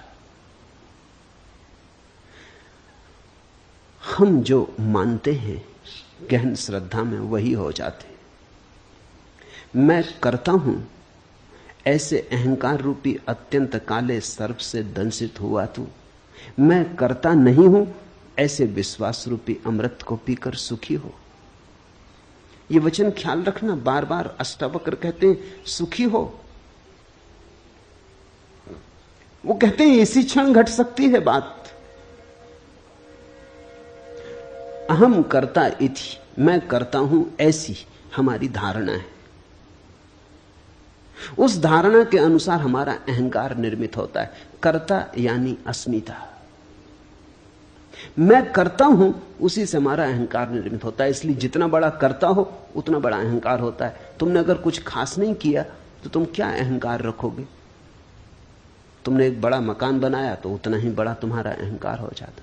हम जो मानते हैं गहन श्रद्धा में वही हो जाते। मैं करता हूं ऐसे अहंकार रूपी अत्यंत काले सर्प से दंशित हुआ तू। मैं करता नहीं हूं ऐसे विश्वास रूपी अमृत को पीकर सुखी हो। ये वचन ख्याल रखना, बार बार अष्टावक्र कहते हैं सुखी हो। वो कहते हैं इसी क्षण घट सकती है बात। अहम करता इति, मैं करता हूं ऐसी हमारी धारणा है। उस धारणा के अनुसार हमारा अहंकार निर्मित होता है। कर्ता यानी अस्मिता। मैं करता हूं, उसी से हमारा अहंकार निर्मित होता है। इसलिए जितना बड़ा करता हो उतना बड़ा अहंकार होता है। तुमने अगर कुछ खास नहीं किया तो तुम क्या अहंकार रखोगे? तुमने एक बड़ा मकान बनाया तो उतना ही बड़ा तुम्हारा अहंकार हो जाता।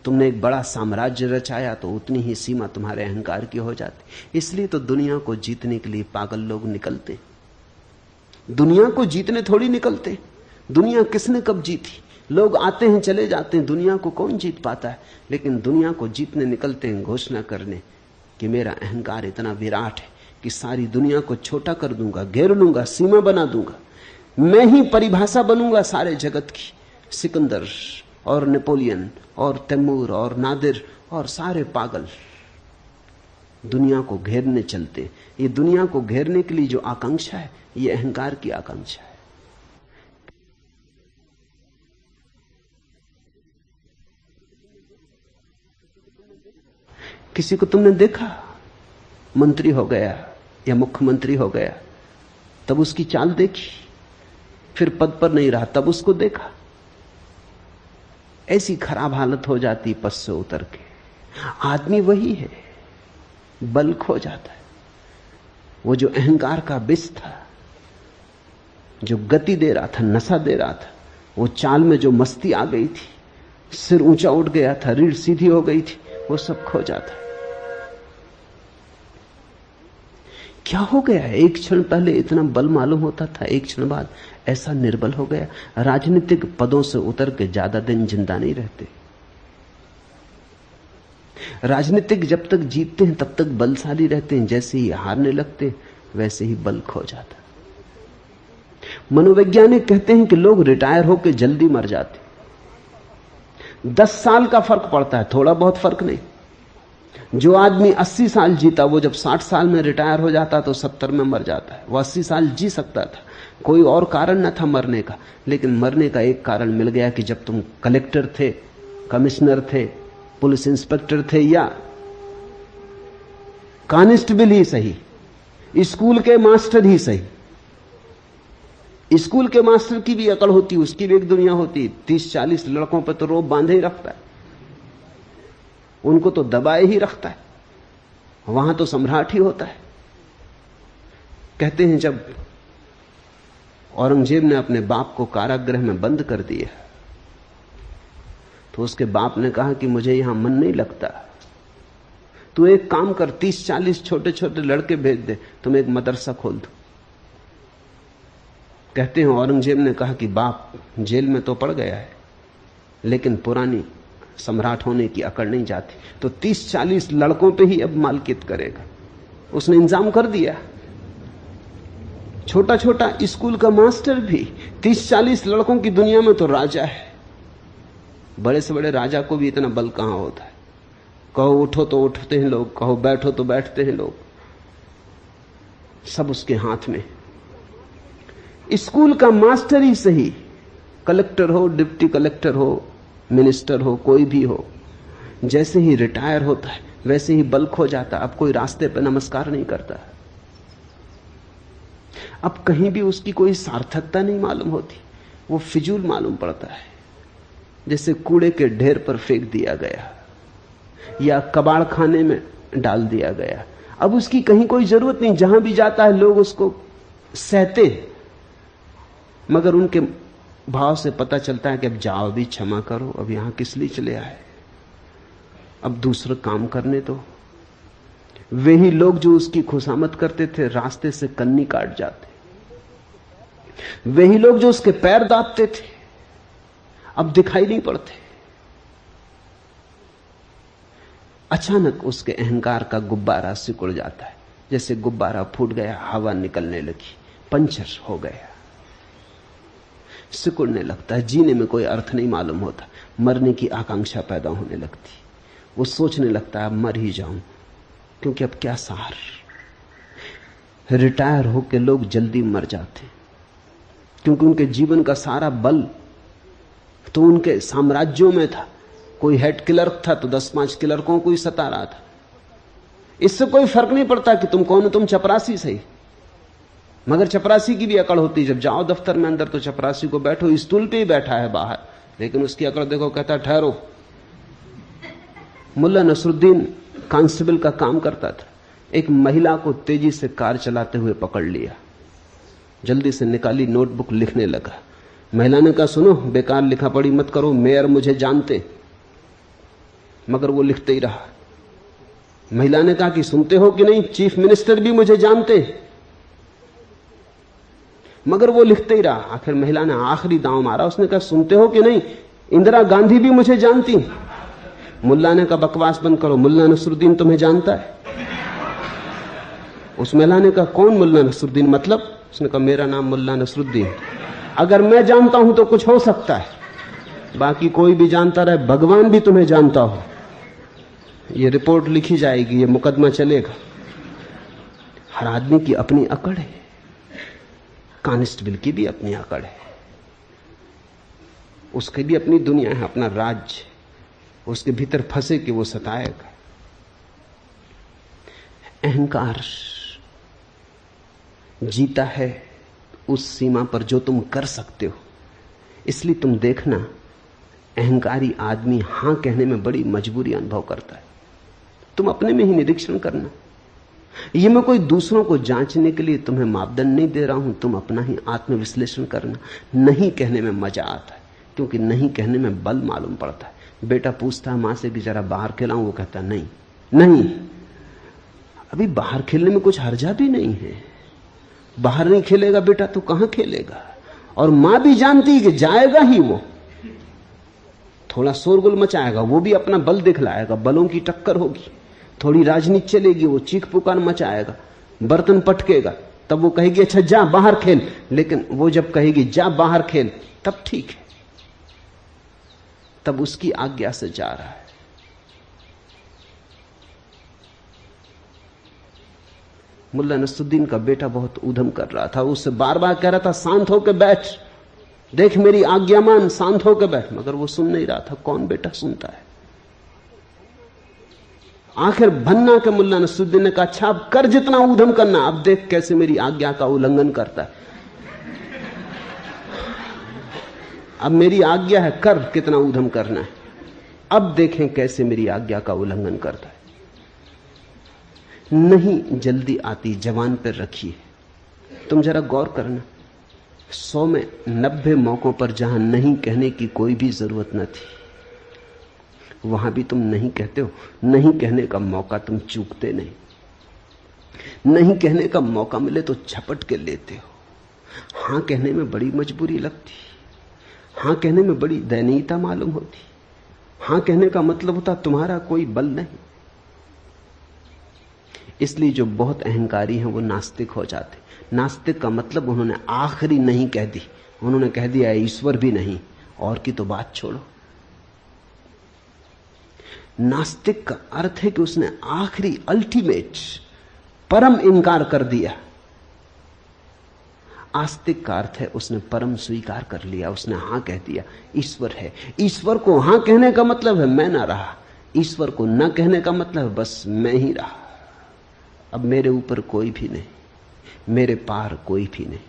तुमने एक बड़ा साम्राज्य रचाया तो उतनी ही सीमा तुम्हारे अहंकार की हो जाती। इसलिए तो दुनिया को जीतने के लिए पागल लोग निकलते। दुनिया को जीतने थोड़ी निकलते। दुनिया किसने कब जीती? लोग आते हैं चले जाते हैं, दुनिया को कौन जीत पाता है? लेकिन दुनिया को जीतने निकलते हैं घोषणा करने कि मेरा अहंकार इतना विराट है कि सारी दुनिया को छोटा कर दूंगा, घेर लूंगा, सीमा बना दूंगा। मैं ही परिभाषा बनूंगा सारे जगत की। सिकंदर और नेपोलियन और तैमूर और नादिर और सारे पागल दुनिया को घेरने चलते। ये दुनिया को घेरने के लिए जो आकांक्षा है, ये अहंकार की आकांक्षा है। किसी को तुमने देखा मंत्री हो गया या मुख्यमंत्री हो गया, तब उसकी चाल देखी, फिर पद पर नहीं रहा तब उसको देखा, ऐसी खराब हालत हो जाती पद से उतर के। आदमी वही है, बल खो जाता है। वो जो अहंकार का विष था, जो गति दे रहा था, नशा दे रहा था, वो चाल में जो मस्ती आ गई थी, सिर ऊंचा उठ गया था, रीढ़ सीधी हो गई थी, वो सब खो जाता है। क्या हो गया है? एक क्षण पहले इतना बल मालूम होता था, एक क्षण बाद ऐसा निर्बल हो गया। राजनीतिक पदों से उतर के ज्यादा दिन जिंदा नहीं रहते। राजनीतिक जब तक जीतते हैं तब तक बलशाली रहते हैं, जैसे ही हारने लगते हैं वैसे ही बल खो जाता। मनोवैज्ञानिक कहते हैं कि लोग रिटायर होकर जल्दी मर जाते। 10 साल का फर्क पड़ता है, थोड़ा बहुत फर्क नहीं। जो आदमी 80 साल जीता वो जब 60 साल में रिटायर हो जाता तो 70 में मर जाता है। वो 80 साल जी सकता था, कोई और कारण न था मरने का, लेकिन मरने का एक कारण मिल गया कि जब तुम कलेक्टर थे, कमिश्नर थे, पुलिस इंस्पेक्टर थे या कांस्टेबल ही सही, स्कूल के मास्टर ही सही। स्कूल के मास्टर की भी अकड़ होती, उसकी भी एक दुनिया होती। 30-40 लड़कों पर तो रोब बांधे ही रखता है, उनको तो दबाए ही रखता है, वहां तो सम्राट ही होता है। कहते हैं जब औरंगजेब ने अपने बाप को कारागृह में बंद कर दिया तो उसके बाप ने कहा कि मुझे यहां मन नहीं लगता, तू एक काम कर, 30-40 छोटे छोटे लड़के भेज दे, तुम एक मदरसा खोल दो। कहते हैं औरंगजेब ने कहा कि बाप, जेल में तो पड़ गया है लेकिन पुरानी सम्राट होने की अकड़ नहीं जाती, तो 30-40 लड़कों पे ही अब मालकियत करेगा। उसने इंतजाम कर दिया। छोटा छोटा स्कूल का मास्टर भी 30-40 लड़कों की दुनिया में तो राजा है। बड़े से बड़े राजा को भी इतना बल कहां होता है। कहो उठो तो उठते हैं लोग, कहो बैठो तो बैठते हैं लोग, सब उसके हाथ में। स्कूल का मास्टर ही सही, कलेक्टर हो, डिप्टी कलेक्टर हो, मिनिस्टर हो, कोई भी हो, जैसे ही रिटायर होता है वैसे ही बल खो जाता। अब कोई रास्ते पर नमस्कार नहीं करता, अब कहीं भी उसकी कोई सार्थकता नहीं मालूम होती, वो फिजूल मालूम पड़ता है, जैसे कूड़े के ढेर पर फेंक दिया गया या कबाड़ खाने में डाल दिया गया। अब उसकी कहीं कोई जरूरत नहीं, जहां भी जाता है लोग उसको सहते हैं, मगर उनके भाव से पता चलता है कि अब जाओ भी, क्षमा करो, अब यहां किस लिए चले आए, अब दूसरा काम करने दो। वे ही लोग जो उसकी खुशामद करते थे रास्ते से कन्नी काट जाते, वे ही लोग जो उसके पैर दाबते थे अब दिखाई नहीं पड़ते। अचानक उसके अहंकार का गुब्बारा सिकुड़ जाता है, जैसे गुब्बारा फूट गया, हवा निकलने लगी, पंचर हो गया, सिकुड़ने लगता है। जीने में कोई अर्थ नहीं मालूम होता, मरने की आकांक्षा पैदा होने लगती। वो सोचने लगता है अब मर ही जाऊं, क्योंकि अब क्या सार। रिटायर होकर लोग जल्दी मर जाते क्योंकि उनके जीवन का सारा बल तो उनके साम्राज्यों में था। कोई हेड क्लर्क था तो 10-5 क्लर्कों को ही सता रहा था। इससे कोई फर्क नहीं पड़ता कि तुम कौन हो, तुम चपरासी सही, मगर चपरासी की भी अकड़ होती। जब जाओ दफ्तर में अंदर तो चपरासी को बैठो, स्टूल पे ही बैठा है बाहर, लेकिन उसकी अकड़ देखो, कहता ठहरो। मुल्ला नसरुद्दीन कांस्टेबल का काम करता था, एक महिला को तेजी से कार चलाते हुए पकड़ लिया, जल्दी से निकाली नोटबुक, लिखने लगा। महिला ने कहा सुनो, बेकार लिखा पढ़ी मत करो, मेयर मुझे जानते, मगर वो लिखते ही रहा। महिला ने कहा कि सुनते हो कि नहीं, चीफ मिनिस्टर भी मुझे जानते, मगर वो लिखते ही रहा। आखिर महिला ने आखिरी दांव मारा, उसने कहा सुनते हो कि नहीं, इंदिरा गांधी भी मुझे जानती। मुल्ला ने कहा बकवास बंद करो, मुल्ला नसरुद्दीन तुम्हें जानता है। उस महिला ने कहा कौन मुल्ला नसरुद्दीन, मतलब? उसने कहा मेरा नाम मुल्ला नसरुद्दीन, अगर मैं जानता हूं तो कुछ हो सकता है, बाकी कोई भी जानता रहे, भगवान भी तुम्हें जानता हो। ये रिपोर्ट लिखी जाएगी, ये मुकदमा चलेगा। हर आदमी की अपनी अकड़ है, कांस्टेबल की भी अपनी अकड़ है, उसकी भी अपनी दुनिया है, अपना राज्य, उसके भीतर फंसे कि वो सताएगा। अहंकार जीता है उस सीमा पर जो तुम कर सकते हो। इसलिए तुम देखना, अहंकारी आदमी हां कहने में बड़ी मजबूरी अनुभव करता है। तुम अपने में ही निरीक्षण करना। ये मैं कोई दूसरों को जांचने के लिए तुम्हें मापदंड नहीं दे रहा हूं, तुम अपना ही आत्मविश्लेषण करना। नहीं कहने में मजा आता है, क्योंकि नहीं कहने में बल मालूम पड़ता है। बेटा पूछता है मां से कि जरा बाहर खिलाऊं, वो कहता नहीं नहीं। अभी बाहर खेलने में कुछ हर्जा भी नहीं है। बाहर नहीं खेलेगा बेटा तो कहां खेलेगा? और मां भी जानती है कि जाएगा ही वो, थोड़ा शोरगुल मचाएगा, वो भी अपना बल दिखलाएगा, बलों की टक्कर होगी, थोड़ी राजनीति चलेगी, वो चीख पुकार मचाएगा, बर्तन पटकेगा, तब वो कहेगी अच्छा जा बाहर खेल। लेकिन वो जब कहेगी जा बाहर खेल तब ठीक है, तब उसकी आज्ञा से जा रहा है। मुल्ला नसरुद्दीन का बेटा बहुत ऊधम कर रहा था, उससे बार बार कह रहा था शांत होकर बैठ, देख मेरी आज्ञा मान, शांत होकर बैठ, मगर वो सुन नहीं रहा था। कौन बेटा सुनता है? आखिर भन्ना के मुल्ला नसरुद्दीन ने कहा अच्छा अब कर जितना ऊधम करना, अब देख कैसे मेरी आज्ञा का उल्लंघन करता है। अब मेरी आज्ञा है, कर कितना ऊधम करना है, अब देखें कैसे मेरी आज्ञा का उल्लंघन करता है। नहीं जल्दी आती जवान पर रखिए। तुम जरा गौर करना, 100 में 90 मौकों पर जहां नहीं कहने की कोई भी जरूरत न थी, वहां भी तुम नहीं कहते हो। नहीं कहने का मौका तुम चूकते नहीं, नहीं कहने का मौका मिले तो झपट के लेते हो। हां कहने में बड़ी मजबूरी लगती, हां कहने में बड़ी दयनीयता मालूम होती। हां कहने का मतलब होता तुम्हारा कोई बल नहीं। इसलिए जो बहुत अहंकारी हैं वो नास्तिक हो जाते। नास्तिक का मतलब उन्होंने आखिरी नहीं कह दी, उन्होंने कह दिया ईश्वर भी नहीं, और की तो बात छोड़ो। नास्तिक का अर्थ है कि उसने आखिरी अल्टीमेट परम इंकार कर दिया। आस्तिक का अर्थ है उसने परम स्वीकार कर लिया, उसने हां कह दिया ईश्वर है। ईश्वर को हां कहने का मतलब है मैं ना रहा, ईश्वर को न कहने का मतलब है बस मैं ही रहा, अब मेरे ऊपर कोई भी नहीं, मेरे पार कोई भी नहीं,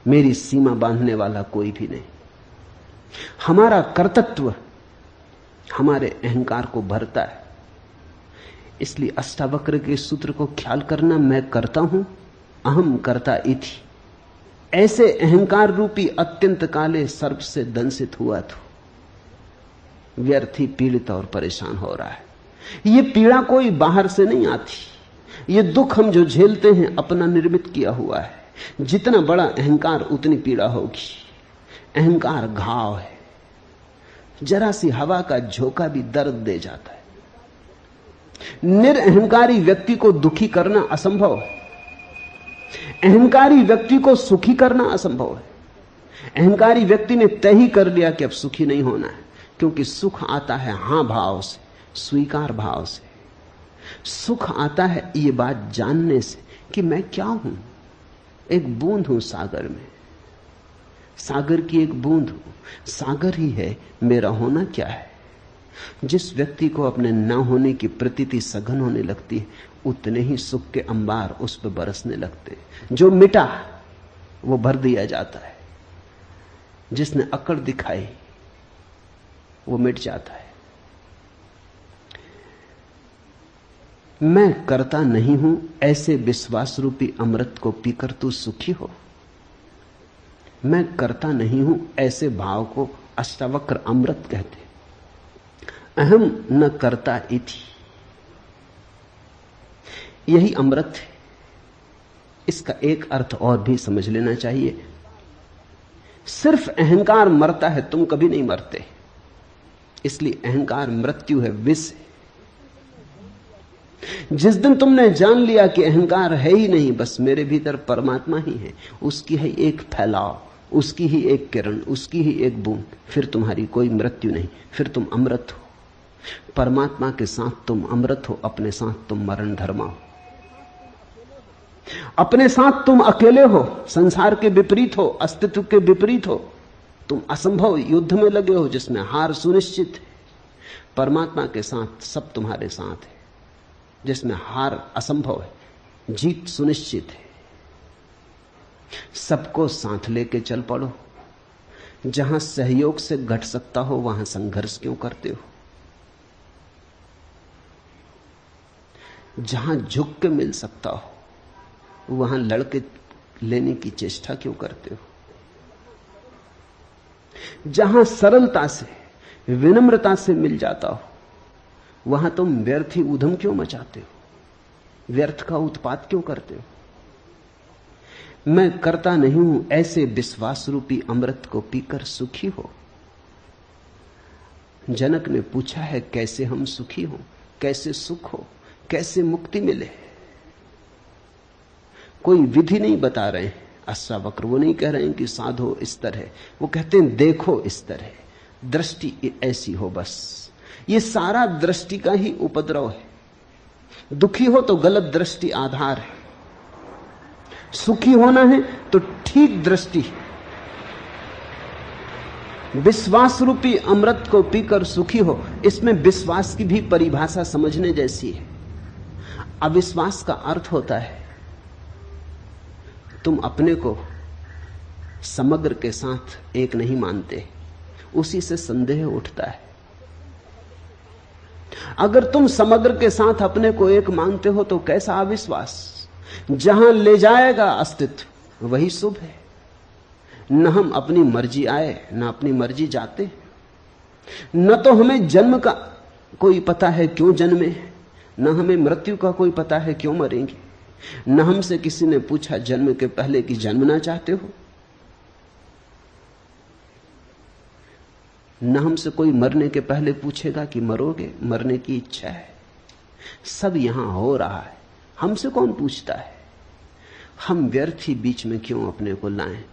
मेरी सीमा बांधने वाला कोई भी नहीं। हमारा कर्तृत्व हमारे अहंकार को भरता है। इसलिए अष्टावक्र के सूत्र को ख्याल करना, मैं करता हूं, अहम कर्ता इति, ऐसे अहंकार रूपी अत्यंत काले सर्प से दंसित हुआ तो व्यर्थ ही पीड़ित और परेशान हो रहा है। यह पीड़ा कोई बाहर से नहीं आती, ये दुख हम जो झेलते हैं अपना निर्मित किया हुआ है। जितना बड़ा अहंकार उतनी पीड़ा होगी। अहंकार घाव है, जरा सी हवा का झोंका भी दर्द दे जाता है। निरअहंकारी व्यक्ति को दुखी करना असंभव है, अहंकारी व्यक्ति को सुखी करना असंभव है। अहंकारी व्यक्ति ने तय ही कर लिया कि अब सुखी नहीं होना है, क्योंकि सुख आता है हां भाव से, स्वीकार भाव से। सुख आता है ये बात जानने से कि मैं क्या हूं, एक बूंद हूं सागर में, सागर की एक बूंद हूं, सागर ही है, मेरा होना क्या है। जिस व्यक्ति को अपने न होने की प्रतीति सघन होने लगती है, उतने ही सुख के अंबार उस पर बरसने लगते हैं। जो मिटा वो भर दिया जाता है, जिसने अकड़ दिखाई वो मिट जाता है। मैं करता नहीं हूं ऐसे विश्वास रूपी अमृत को पीकर तू सुखी हो। मैं करता नहीं हूं ऐसे भाव को अष्टावक्र अमृत कहते। अहम न करता इति, यही अमृत है। इसका एक अर्थ और भी समझ लेना चाहिए। सिर्फ अहंकार मरता है, तुम कभी नहीं मरते, इसलिए अहंकार मृत्यु है, विष है। जिस दिन तुमने जान लिया कि अहंकार है ही नहीं, बस मेरे भीतर परमात्मा ही है, उसकी है एक फैलाव, उसकी ही एक किरण, उसकी ही एक बूंद, फिर तुम्हारी कोई मृत्यु नहीं, फिर तुम अमृत हो। परमात्मा के साथ तुम अमृत हो, अपने साथ तुम मरण धर्मा हो। अपने साथ तुम अकेले हो, संसार के विपरीत हो, अस्तित्व के विपरीत हो, तुम असंभव युद्ध में लगे हो जिसमें हार सुनिश्चित है। परमात्मा के साथ सब तुम्हारे साथ है, जिसमें हार असंभव है, जीत सुनिश्चित है। सबको साथ लेके चल पड़ो। जहां सहयोग से घट सकता हो वहां संघर्ष क्यों करते हो? जहां झुक के मिल सकता हो वहां लड़के लेने की चेष्टा क्यों करते हो? जहां सरलता से, विनम्रता से मिल जाता हो वहां तुम व्यर्थ ही ऊधम क्यों मचाते हो? व्यर्थ का उत्पात क्यों करते हो? मैं करता नहीं हूं, ऐसे विश्वास रूपी अमृत को पीकर सुखी हो। जनक ने पूछा है कैसे हम सुखी हो, कैसे सुख हो, कैसे मुक्ति मिले। कोई विधि नहीं बता रहे हैं अष्टावक्र, वो नहीं कह रहे हैं कि साधो इस तरह, वो कहते हैं देखो इस तरह, दृष्टि ऐसी हो बस। ये सारा दृष्टि का ही उपद्रव है। दुखी हो तो गलत दृष्टि आधार है, सुखी होना है तो ठीक दृष्टि। विश्वास रूपी अमृत को पीकर सुखी हो, इसमें विश्वास की भी परिभाषा समझने जैसी है। अविश्वास का अर्थ होता है तुम अपने को समग्र के साथ एक नहीं मानते, उसी से संदेह उठता है। अगर तुम समग्र के साथ अपने को एक मानते हो तो कैसा अविश्वास? जहां ले जाएगा अस्तित्व वही शुभ है। न हम अपनी मर्जी आए न अपनी मर्जी जाते, न तो हमें जन्म का कोई पता है क्यों जन्मे, न हमें मृत्यु का कोई पता है क्यों मरेंगे। न हमसे किसी ने पूछा जन्म के पहले कि जन्मना चाहते हो, न हमसे कोई मरने के पहले पूछेगा कि मरोगे, मरने की इच्छा है। सब यहां हो रहा है, हमसे कौन पूछता है? हम व्यर्थ ही बीच में क्यों अपने को लाएं?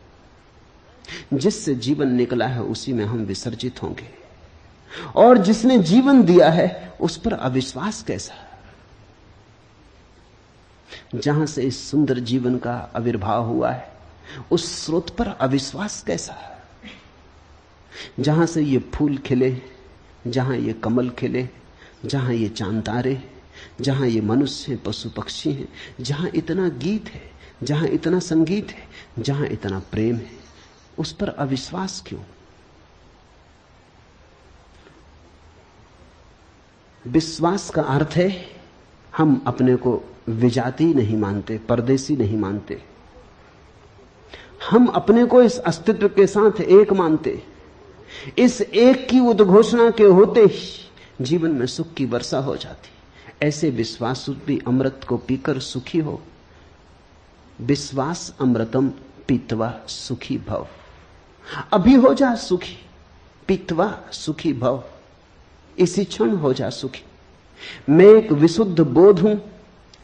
जिससे जीवन निकला है उसी में हम विसर्जित होंगे, और जिसने जीवन दिया है उस पर अविश्वास कैसा? जहां से इस सुंदर जीवन का आविर्भाव हुआ है उस स्रोत पर अविश्वास कैसा? जहां से ये फूल खिले, जहां ये कमल खिले, जहां ये चांद तारे, जहां ये मनुष्य पशु पक्षी हैं, जहां इतना गीत है, जहां इतना संगीत है, जहां इतना प्रेम है, उस पर अविश्वास क्यों? विश्वास का अर्थ है हम अपने को विजाती नहीं मानते, परदेसी नहीं मानते। हम अपने को इस अस्तित्व के साथ एक मानते। इस एक की उद्घोषणा के होते ही जीवन में सुख की वर्षा हो जाती। ऐसे विश्वास रूपी अमृत को पीकर सुखी हो। विश्वास अमृतम पीत्वा सुखी भव। अभी हो जा सुखी, पीत्वा सुखी भव, इसी क्षण हो जा सुखी। मैं एक विशुद्ध बोध हूं,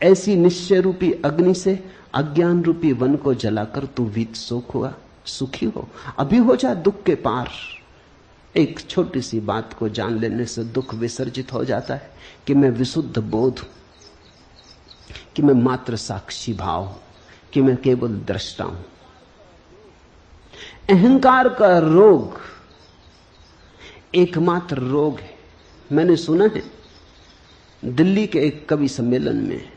ऐसी निश्चय रूपी अग्नि से अज्ञान रूपी वन को जलाकर तू वीत शोक हुआ, सुखी हो। अभी हो जा दुख के पार। एक छोटी सी बात को जान लेने से दुख विसर्जित हो जाता है कि मैं विशुद्ध बोध हूं, कि मैं मात्र साक्षी भाव हूं, कि मैं केवल दृष्टा हूं। अहंकार का रोग एकमात्र रोग है। मैंने सुना है दिल्ली के एक कवि सम्मेलन में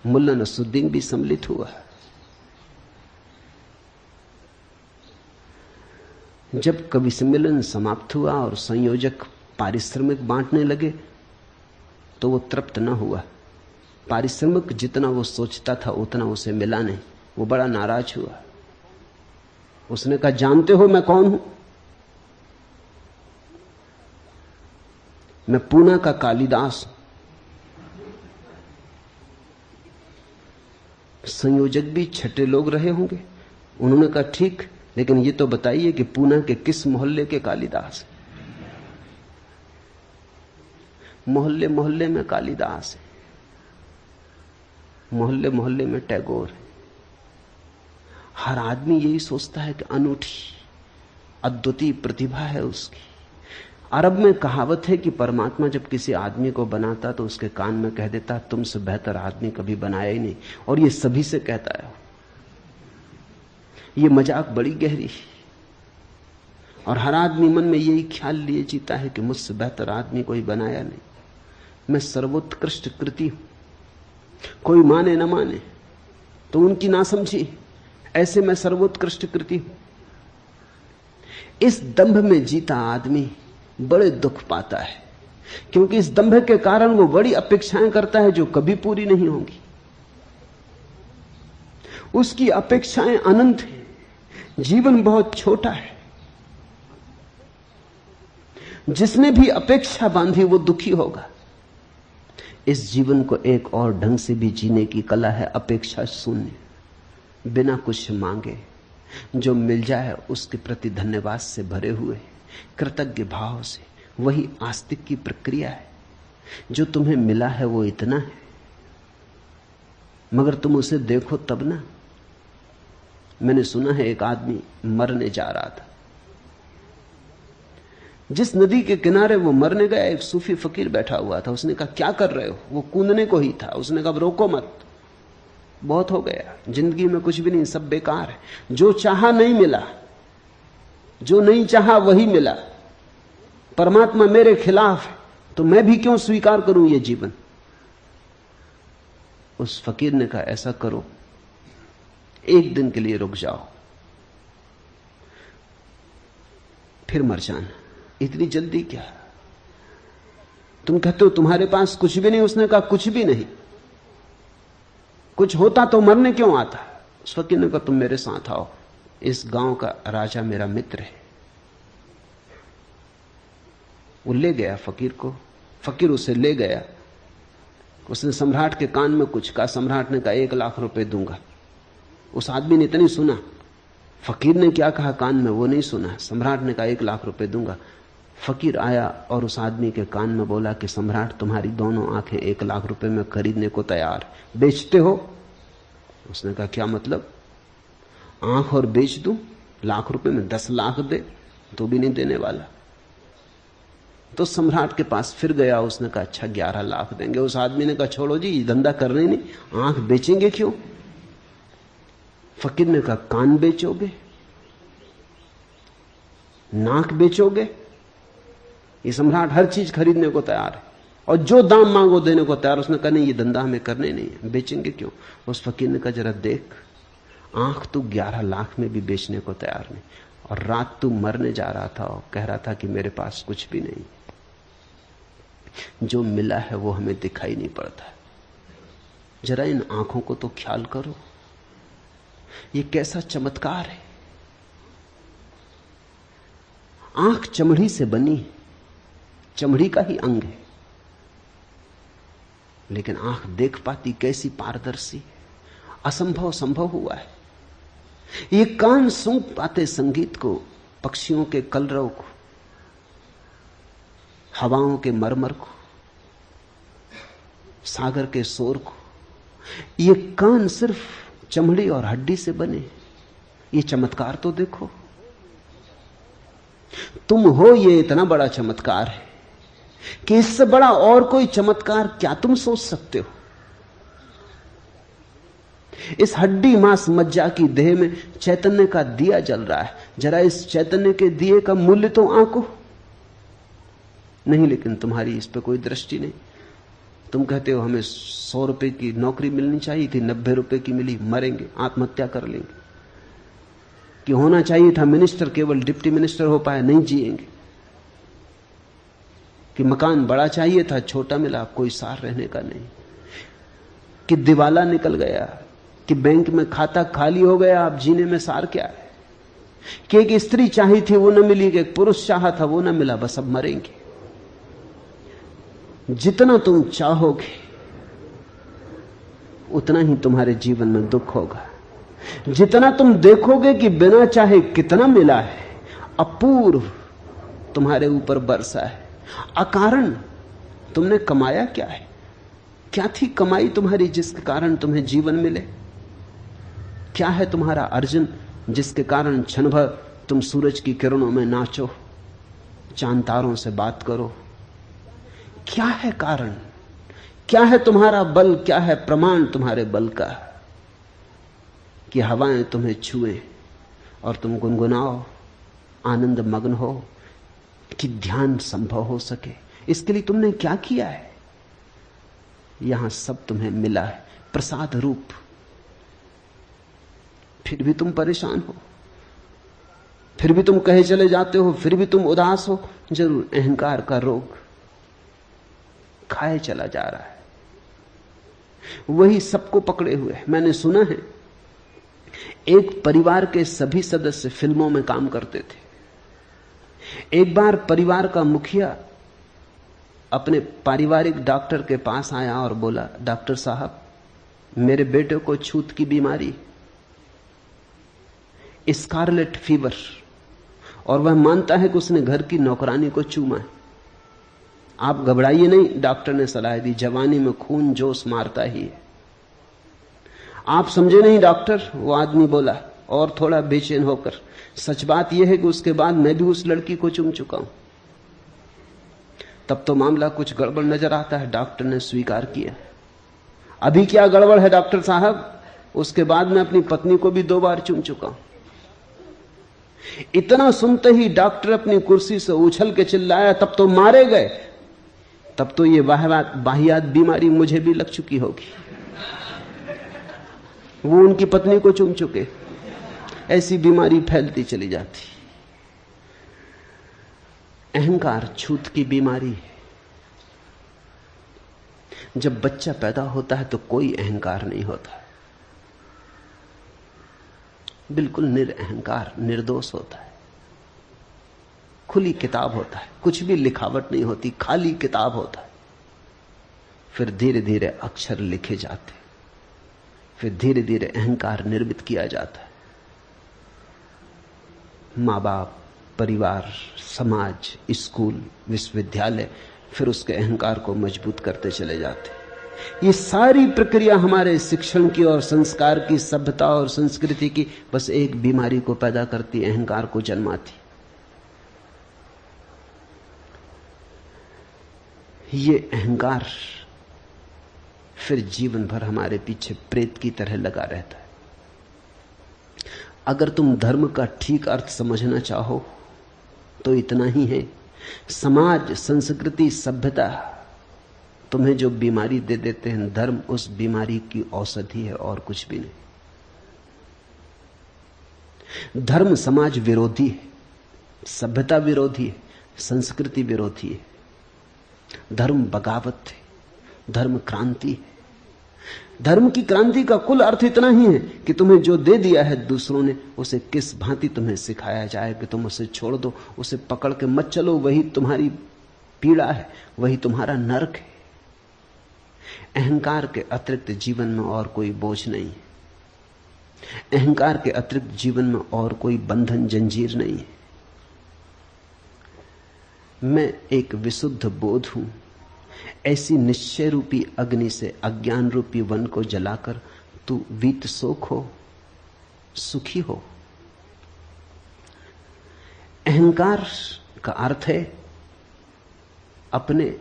मुल्ला नसरुद्दीन भी सम्मिलित हुआ। जब कवि सम्मेलन समाप्त हुआ और संयोजक पारिश्रमिक बांटने लगे तो वो तृप्त न हुआ। पारिश्रमिक जितना वो सोचता था उतना उसे मिला नहीं। वो बड़ा नाराज हुआ। उसने कहा, जानते हो मैं कौन हूं? मैं पूना का कालिदास हूं। संयोजक भी छठे लोग रहे होंगे। उन्होंने कहा, ठीक, लेकिन ये तो बताइए कि पूना के किस मोहल्ले के कालिदास? मोहल्ले मोहल्ले में कालिदास है, मोहल्ले मोहल्ले में टैगोर है। हर आदमी यही सोचता है कि अनूठी अद्वितीय प्रतिभा है उसकी। अरब में कहावत है कि परमात्मा जब किसी आदमी को बनाता तो उसके कान में कह देता, तुमसे बेहतर आदमी कभी बनाया ही नहीं, और ये सभी से कहता है। ये मजाक बड़ी गहरी है, और हर आदमी मन में यही ख्याल लिए जीता है कि मुझसे बेहतर आदमी कोई बनाया नहीं, मैं सर्वोत्कृष्ट कृति हूं। कोई माने न माने तो उनकी नासमझी, ऐसे मैं सर्वोत्कृष्ट कृति हूं। इस दंभ में जीता आदमी बड़े दुख पाता है, क्योंकि इस दंभ के कारण वो बड़ी अपेक्षाएं करता है जो कभी पूरी नहीं होंगी। उसकी अपेक्षाएं अनंत हैं, जीवन बहुत छोटा है। जिसने भी अपेक्षा बांधी वो दुखी होगा। इस जीवन को एक और ढंग से भी जीने की कला है अपेक्षा शून्य, बिना कुछ मांगे। जो मिल जाए उसके प्रति धन्यवाद से भरे हुए, कृतज्ञ भाव से। वही आस्तिक की प्रक्रिया है। जो तुम्हें मिला है वो इतना है, मगर तुम उसे देखो तब ना। मैंने सुना है एक आदमी मरने जा रहा था। जिस नदी के किनारे वो मरने गया, एक सूफी फकीर बैठा हुआ था। उसने कहा क्या कर रहे हो? वो कूदने को ही था। उसने कहा रोको मत, बहुत हो गया, जिंदगी में कुछ भी नहीं, सब बेकार है। जो चाहा नहीं मिला, जो नहीं चाहा वही मिला। परमात्मा मेरे खिलाफ है तो मैं भी क्यों स्वीकार करूं ये जीवन? उस फकीर ने कहा ऐसा करो, एक दिन के लिए रुक जाओ, फिर मर जाना। इतनी जल्दी क्या? तुम कहते हो तुम्हारे पास कुछ भी नहीं। उसने कहा कुछ भी नहीं। कुछ होता तो मरने क्यों आता? उस फकीर ने कहा तुम मेरे साथ आओ, इस गांव का राजा मेरा मित्र है। वो ले गया फकीर को। फकीर उसे ले गया। उसने सम्राट के कान में कुछ कहा। सम्राट ने कहा 1 लाख रुपए दूंगा। उस आदमी ने इतनी सुना, फकीर ने क्या कहा कान में वो नहीं सुना। सम्राट ने कहा 1 लाख रुपए दूंगा। फकीर आया और उस आदमी के कान में बोला कि सम्राट तुम्हारी दोनों आंखें 1 लाख रुपए में खरीदने को तैयार, बेचते हो? उसने कहा क्या मतलब? आंख और बेच दूं? लाख रुपए में 10 लाख दे तो भी नहीं देने वाला। तो सम्राट के पास फिर गया। उसने कहा अच्छा 11 लाख देंगे। उस आदमी ने कहा छोड़ो जी, ये धंधा करने नहीं, आंख बेचेंगे क्यों? फकीर ने कहा कान बेचोगे, नाक बेचोगे? ये सम्राट हर चीज खरीदने को तैयार है और जो दाम मांगो देने को तैयार। उसने कहा नहीं, ये धंधा हमें करने नहीं है, बेचेंगे क्यों? उस फकीर ने कहा जरा देख, आंख तू 11 लाख में भी बेचने को तैयार नहीं, और रात तू मरने जा रहा था और कह रहा था कि मेरे पास कुछ भी नहीं। जो मिला है वो हमें दिखाई नहीं पड़ता। जरा इन आंखों को तो ख्याल करो, ये कैसा चमत्कार है। आंख चमड़ी से बनी है, चमड़ी का ही अंग है, लेकिन आंख देख पाती कैसी पारदर्शी। असंभव संभव हुआ है। ये कान सूंघ पाते संगीत को, पक्षियों के कलरव को, हवाओं के मरमर को, सागर के शोर को। ये कान सिर्फ चमड़ी और हड्डी से बने। ये चमत्कार तो देखो। तुम हो, ये इतना बड़ा चमत्कार है कि इससे बड़ा और कोई चमत्कार क्या तुम सोच सकते हो? इस हड्डी मांस मज्जा की देह में चैतन्य का दिया जल रहा है। जरा इस चैतन्य के दिए का मूल्य तो आंको नहीं, लेकिन तुम्हारी इस पर कोई दृष्टि नहीं। तुम कहते हो हमें 100 रुपए की नौकरी मिलनी चाहिए थी, 90 रुपए की मिली, मरेंगे, आत्महत्या कर लेंगे। कि होना चाहिए था मिनिस्टर, केवल डिप्टी मिनिस्टर हो पाए, नहीं जिएंगे। कि मकान बड़ा चाहिए था, छोटा मिला, कोई सार रहने का नहीं। कि दिवाला निकल गया, कि बैंक में खाता खाली हो गया, अब जीने में सार क्या है। कि एक स्त्री चाही थी वो न मिली, कि एक पुरुष चाहा था वो न मिला, बस अब मरेंगे। जितना तुम चाहोगे उतना ही तुम्हारे जीवन में दुख होगा। जितना तुम देखोगे कि बिना चाहे कितना मिला है, अपूर्व तुम्हारे ऊपर बरसा है, अकारण तुमने कमाया क्या है? क्या थी कमाई तुम्हारी जिसके कारण तुम्हें जीवन मिले? क्या है तुम्हारा अर्जन जिसके कारण क्षण भर तुम सूरज की किरणों में नाचो, चांद तारों से बात करो? क्या है कारण? क्या है तुम्हारा बल? क्या है प्रमाण तुम्हारे बल का कि हवाएं तुम्हें छुए और तुम गुनगुनाओ, आनंद मग्न हो, कि ध्यान संभव हो सके? इसके लिए तुमने क्या किया है? यहां सब तुम्हें मिला है प्रसाद रूप, फिर भी तुम परेशान हो, फिर भी तुम कहे चले जाते हो, फिर भी तुम उदास हो। जरूर अहंकार का रोग खाए चला जा रहा है, वही सबको पकड़े हुए है। मैंने सुना है एक परिवार के सभी सदस्य फिल्मों में काम करते थे। एक बार परिवार का मुखिया अपने पारिवारिक डॉक्टर के पास आया और बोला, डॉक्टर साहब, मेरे बेटे को छूत की बीमारी, स्कारलेट फीवर, और वह मानता है कि उसने घर की नौकरानी को चूमा है। आप घबराइए नहीं, डॉक्टर ने सलाह दी, जवानी में खून जोश मारता ही है। आप समझे नहीं डॉक्टर, वो आदमी बोला और थोड़ा बेचैन होकर, सच बात यह है कि उसके बाद मैं भी उस लड़की को चूम चुका हूं। तब तो मामला कुछ गड़बड़ नजर आता है। डॉक्टर ने स्वीकार किया। अभी क्या गड़बड़ है डॉक्टर साहब? उसके बाद मैं अपनी पत्नी को भी 2 बार चूम चुका हूं। इतना सुनते ही डॉक्टर अपनी कुर्सी से उछल के चिल्लाया, तब तो मारे गए, तब तो ये वाहियात बीमारी मुझे भी लग चुकी होगी। वो उनकी पत्नी को चूम चुके। ऐसी बीमारी फैलती चली जाती। अहंकार छूत की बीमारी है। जब बच्चा पैदा होता है तो कोई अहंकार नहीं होता, बिल्कुल निरअहंकार, निर्दोष होता है। खुली किताब होता है, कुछ भी लिखावट नहीं होती, खाली किताब होता है। फिर धीरे धीरे अक्षर लिखे जाते, फिर धीरे धीरे अहंकार निर्मित किया जाता है। माँ बाप, परिवार, समाज, स्कूल, विश्वविद्यालय फिर उसके अहंकार को मजबूत करते चले जाते। ये सारी प्रक्रिया हमारे शिक्षण की और संस्कार की, सभ्यता और संस्कृति की बस एक बीमारी को पैदा करती, अहंकार को जन्माती। ये अहंकार फिर जीवन भर हमारे पीछे प्रेत की तरह लगा रहता है। अगर तुम धर्म का ठीक अर्थ समझना चाहो तो इतना ही है। समाज, संस्कृति, सभ्यता तुम्हें जो बीमारी दे देते हैं, धर्म उस बीमारी की औषधि है और कुछ भी नहीं। धर्म समाज विरोधी है, सभ्यता विरोधी है, संस्कृति विरोधी है। धर्म बगावत है, धर्म क्रांति है। धर्म की क्रांति का कुल अर्थ इतना ही है कि तुम्हें जो दे दिया है दूसरों ने, उसे किस भांति तुम्हें सिखाया जाए कि तुम उसे छोड़ दो, उसे पकड़ के मत चलो। वही तुम्हारी पीड़ा है, वही तुम्हारा नरक है। अहंकार के अतिरिक्त जीवन में और कोई बोझ नहीं है। अहंकार के अतिरिक्त जीवन में और कोई बंधन, जंजीर नहीं है। मैं एक विशुद्ध बोध हूं। ऐसी निश्चय रूपी अग्नि से अज्ञान रूपी वन को जलाकर तू वीत शोक हो, सुखी हो। अहंकार का अर्थ है अपने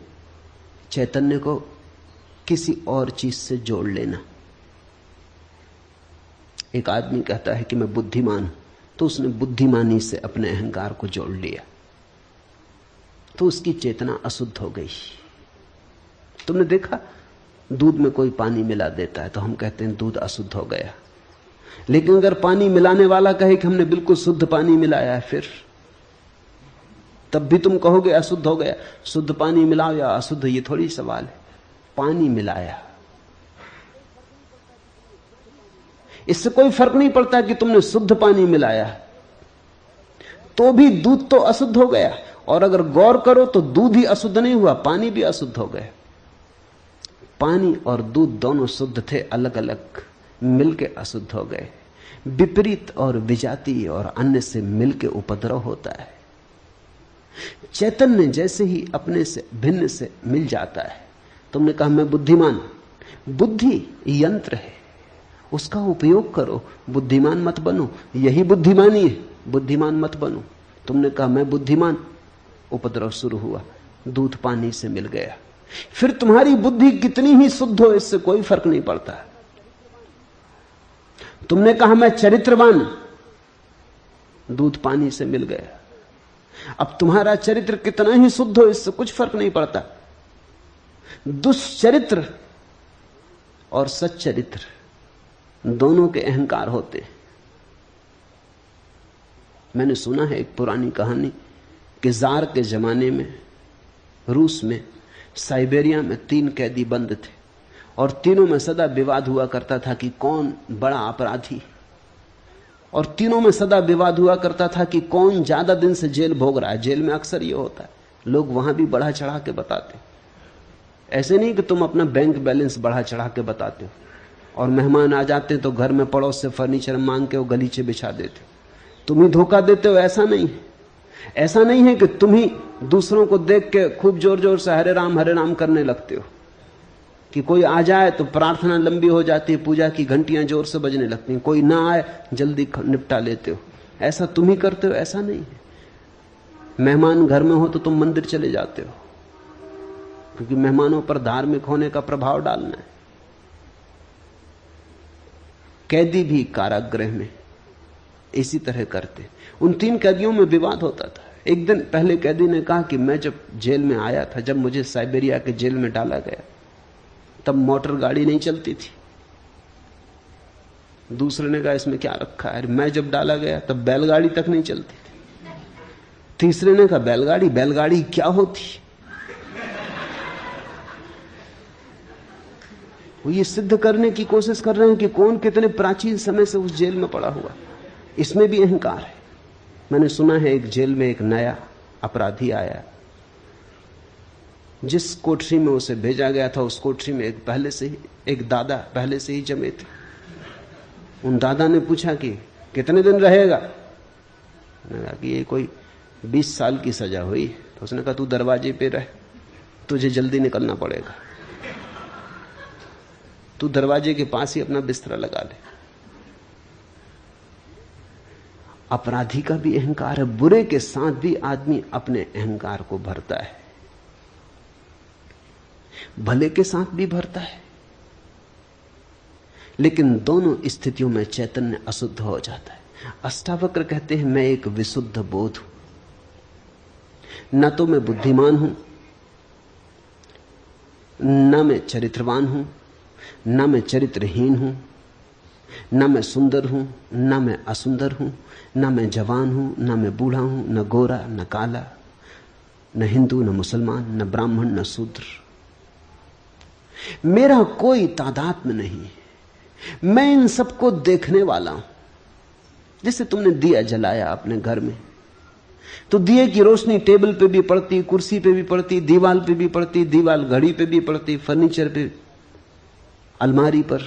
चैतन्य को किसी और चीज से जोड़ लेना। एक आदमी कहता है कि मैं बुद्धिमान हूं, तो उसने बुद्धिमानी से अपने अहंकार को जोड़ लिया, तो उसकी चेतना अशुद्ध हो गई। तुमने देखा, दूध में कोई पानी मिला देता है तो हम कहते हैं दूध अशुद्ध हो गया। लेकिन अगर पानी मिलाने वाला कहे कि हमने बिल्कुल शुद्ध पानी मिलाया है, फिर तब भी तुम कहोगे अशुद्ध हो गया। शुद्ध पानी मिलाओ या अशुद्ध, ये थोड़ी सवाल है। पानी मिलाया, इससे कोई फर्क नहीं पड़ता कि तुमने शुद्ध पानी मिलाया, तो भी दूध तो अशुद्ध हो गया। और अगर गौर करो तो दूध ही अशुद्ध नहीं हुआ, पानी भी अशुद्ध हो गया। पानी और दूध दोनों शुद्ध थे, अलग अलग मिलके अशुद्ध हो गए। विपरीत और विजाती और अन्य से मिलके उपद्रव होता है। चैतन्य जैसे ही अपने से भिन्न से मिल जाता है। तुमने कहा मैं बुद्धिमान, बुद्धि यंत्र है, उसका उपयोग करो, बुद्धिमान मत बनो। यही बुद्धिमानी है, बुद्धिमान मत बनो। तुमने कहा मैं बुद्धिमान, उपद्रव शुरू हुआ, दूध पानी से मिल गया। फिर तुम्हारी बुद्धि कितनी ही शुद्ध हो, इससे कोई फर्क नहीं पड़ता। तुमने कहा मैं चरित्रवान, दूध पानी से मिल गया। अब तुम्हारा चरित्र कितना ही शुद्ध हो, इससे कुछ फर्क नहीं पड़ता। दुष्चरित्र और सच्चरित्र दोनों के अहंकार होते। मैंने सुना है एक पुरानी कहानी कि जार के जमाने में रूस में साइबेरिया में 3 कैदी बंद थे और तीनों में सदा विवाद हुआ करता था कि कौन बड़ा अपराधी, और तीनों में सदा विवाद हुआ करता था कि कौन ज्यादा दिन से जेल भोग रहा है। जेल में अक्सर ये होता है, लोग वहां भी बढ़ा चढ़ा के बताते। ऐसे नहीं कि तुम अपना बैंक बैलेंस बढ़ा चढ़ा के बताते हो और मेहमान आ जाते हैं तो घर में पड़ोस से फर्नीचर मांग के वो गलीचे बिछा देते हो, तुम ही धोखा देते हो। ऐसा नहीं है। ऐसा नहीं है कि तुम ही दूसरों को देख के खूब जोर जोर से हरे राम करने लगते हो कि कोई आ जाए तो प्रार्थना लंबी हो जाती है, पूजा की घंटियां जोर से बजने लगती हैं, कोई ना आए जल्दी निपटा लेते हो। ऐसा तुम ही करते हो, ऐसा नहीं है। मेहमान घर में हो तो तुम मंदिर चले जाते हो, क्योंकि मेहमानों पर धार्मिक होने का प्रभाव डालना है। कैदी भी कारागृह में इसी तरह करते। उन 3 कैदियों में विवाद होता था। एक दिन पहले कैदी ने कहा कि मैं जब जेल में आया था, जब मुझे साइबेरिया के जेल में डाला गया, तब मोटर गाड़ी नहीं चलती थी। दूसरे ने कहा इसमें क्या रखा है, मैं जब डाला गया तब बैलगाड़ी तक नहीं चलती थी। तीसरे ने कहा बैलगाड़ी क्या होती। वो ये सिद्ध करने की कोशिश कर रहे हैं कि कौन कितने प्राचीन समय से उस जेल में पड़ा हुआ। इसमें भी अहंकार है। मैंने सुना है एक जेल में एक नया अपराधी आया, जिस कोठरी में उसे भेजा गया था उस कोठरी में एक दादा पहले से ही जमे थे। उन दादा ने पूछा कि कितने दिन रहेगा। मैंने कहा कि ये कोई 20 साल की सजा हुई। तो उसने कहा तू दरवाजे पे रह, तुझे जल्दी निकलना पड़ेगा, तू दरवाजे के पास ही अपना बिस्तरा लगा ले। अपराधी का भी अहंकार है। बुरे के साथ भी आदमी अपने अहंकार को भरता है, भले के साथ भी भरता है, लेकिन दोनों स्थितियों में चैतन्य अशुद्ध हो जाता है। अष्टावक्र कहते हैं मैं एक विशुद्ध बोध हूं, न तो मैं बुद्धिमान हूं, न मैं चरित्रवान हूं, न मैं चरित्रहीन हूं, न मैं सुंदर हूं, न मैं असुंदर हूं, न मैं जवान हूं, न मैं बूढ़ा हूं, न गोरा न काला, न हिंदू न मुसलमान, न ब्राह्मण न शूद्र। मेरा कोई तादात्म्य नहीं। मैं इन सबको देखने वाला हूं। जैसे तुमने दिया जलाया अपने घर में, तो दिए की रोशनी टेबल पे भी पड़ती, कुर्सी पे भी पड़ती, दीवार पे भी पड़ती, दीवार घड़ी पे भी पड़ती, फर्नीचर पे, अलमारी पर,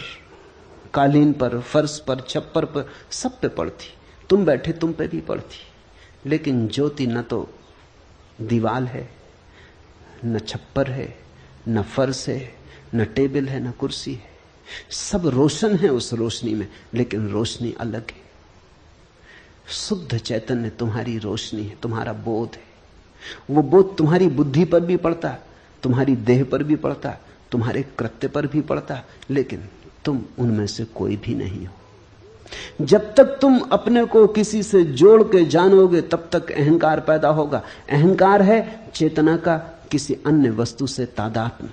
कालीन पर, फर्श पर, छप्पर पर, सब पे पड़ती। तुम बैठे तुम पे भी पड़ती। लेकिन ज्योति न तो दीवार है, न छप्पर है, न फर्श है, न टेबल है, न कुर्सी है। सब रोशन है उस रोशनी में, लेकिन रोशनी अलग है। शुद्ध चैतन्य तुम्हारी रोशनी है, तुम्हारा बोध है। वो बोध तुम्हारी बुद्धि पर भी पड़ता, तुम्हारी देह पर भी पड़ता, तुम्हारे कृत्य पर भी पड़ता, लेकिन तुम उनमें से कोई भी नहीं हो। जब तक तुम अपने को किसी से जोड़ के जानोगे तब तक अहंकार पैदा होगा। अहंकार है चेतना का किसी अन्य वस्तु से तादात्म्य।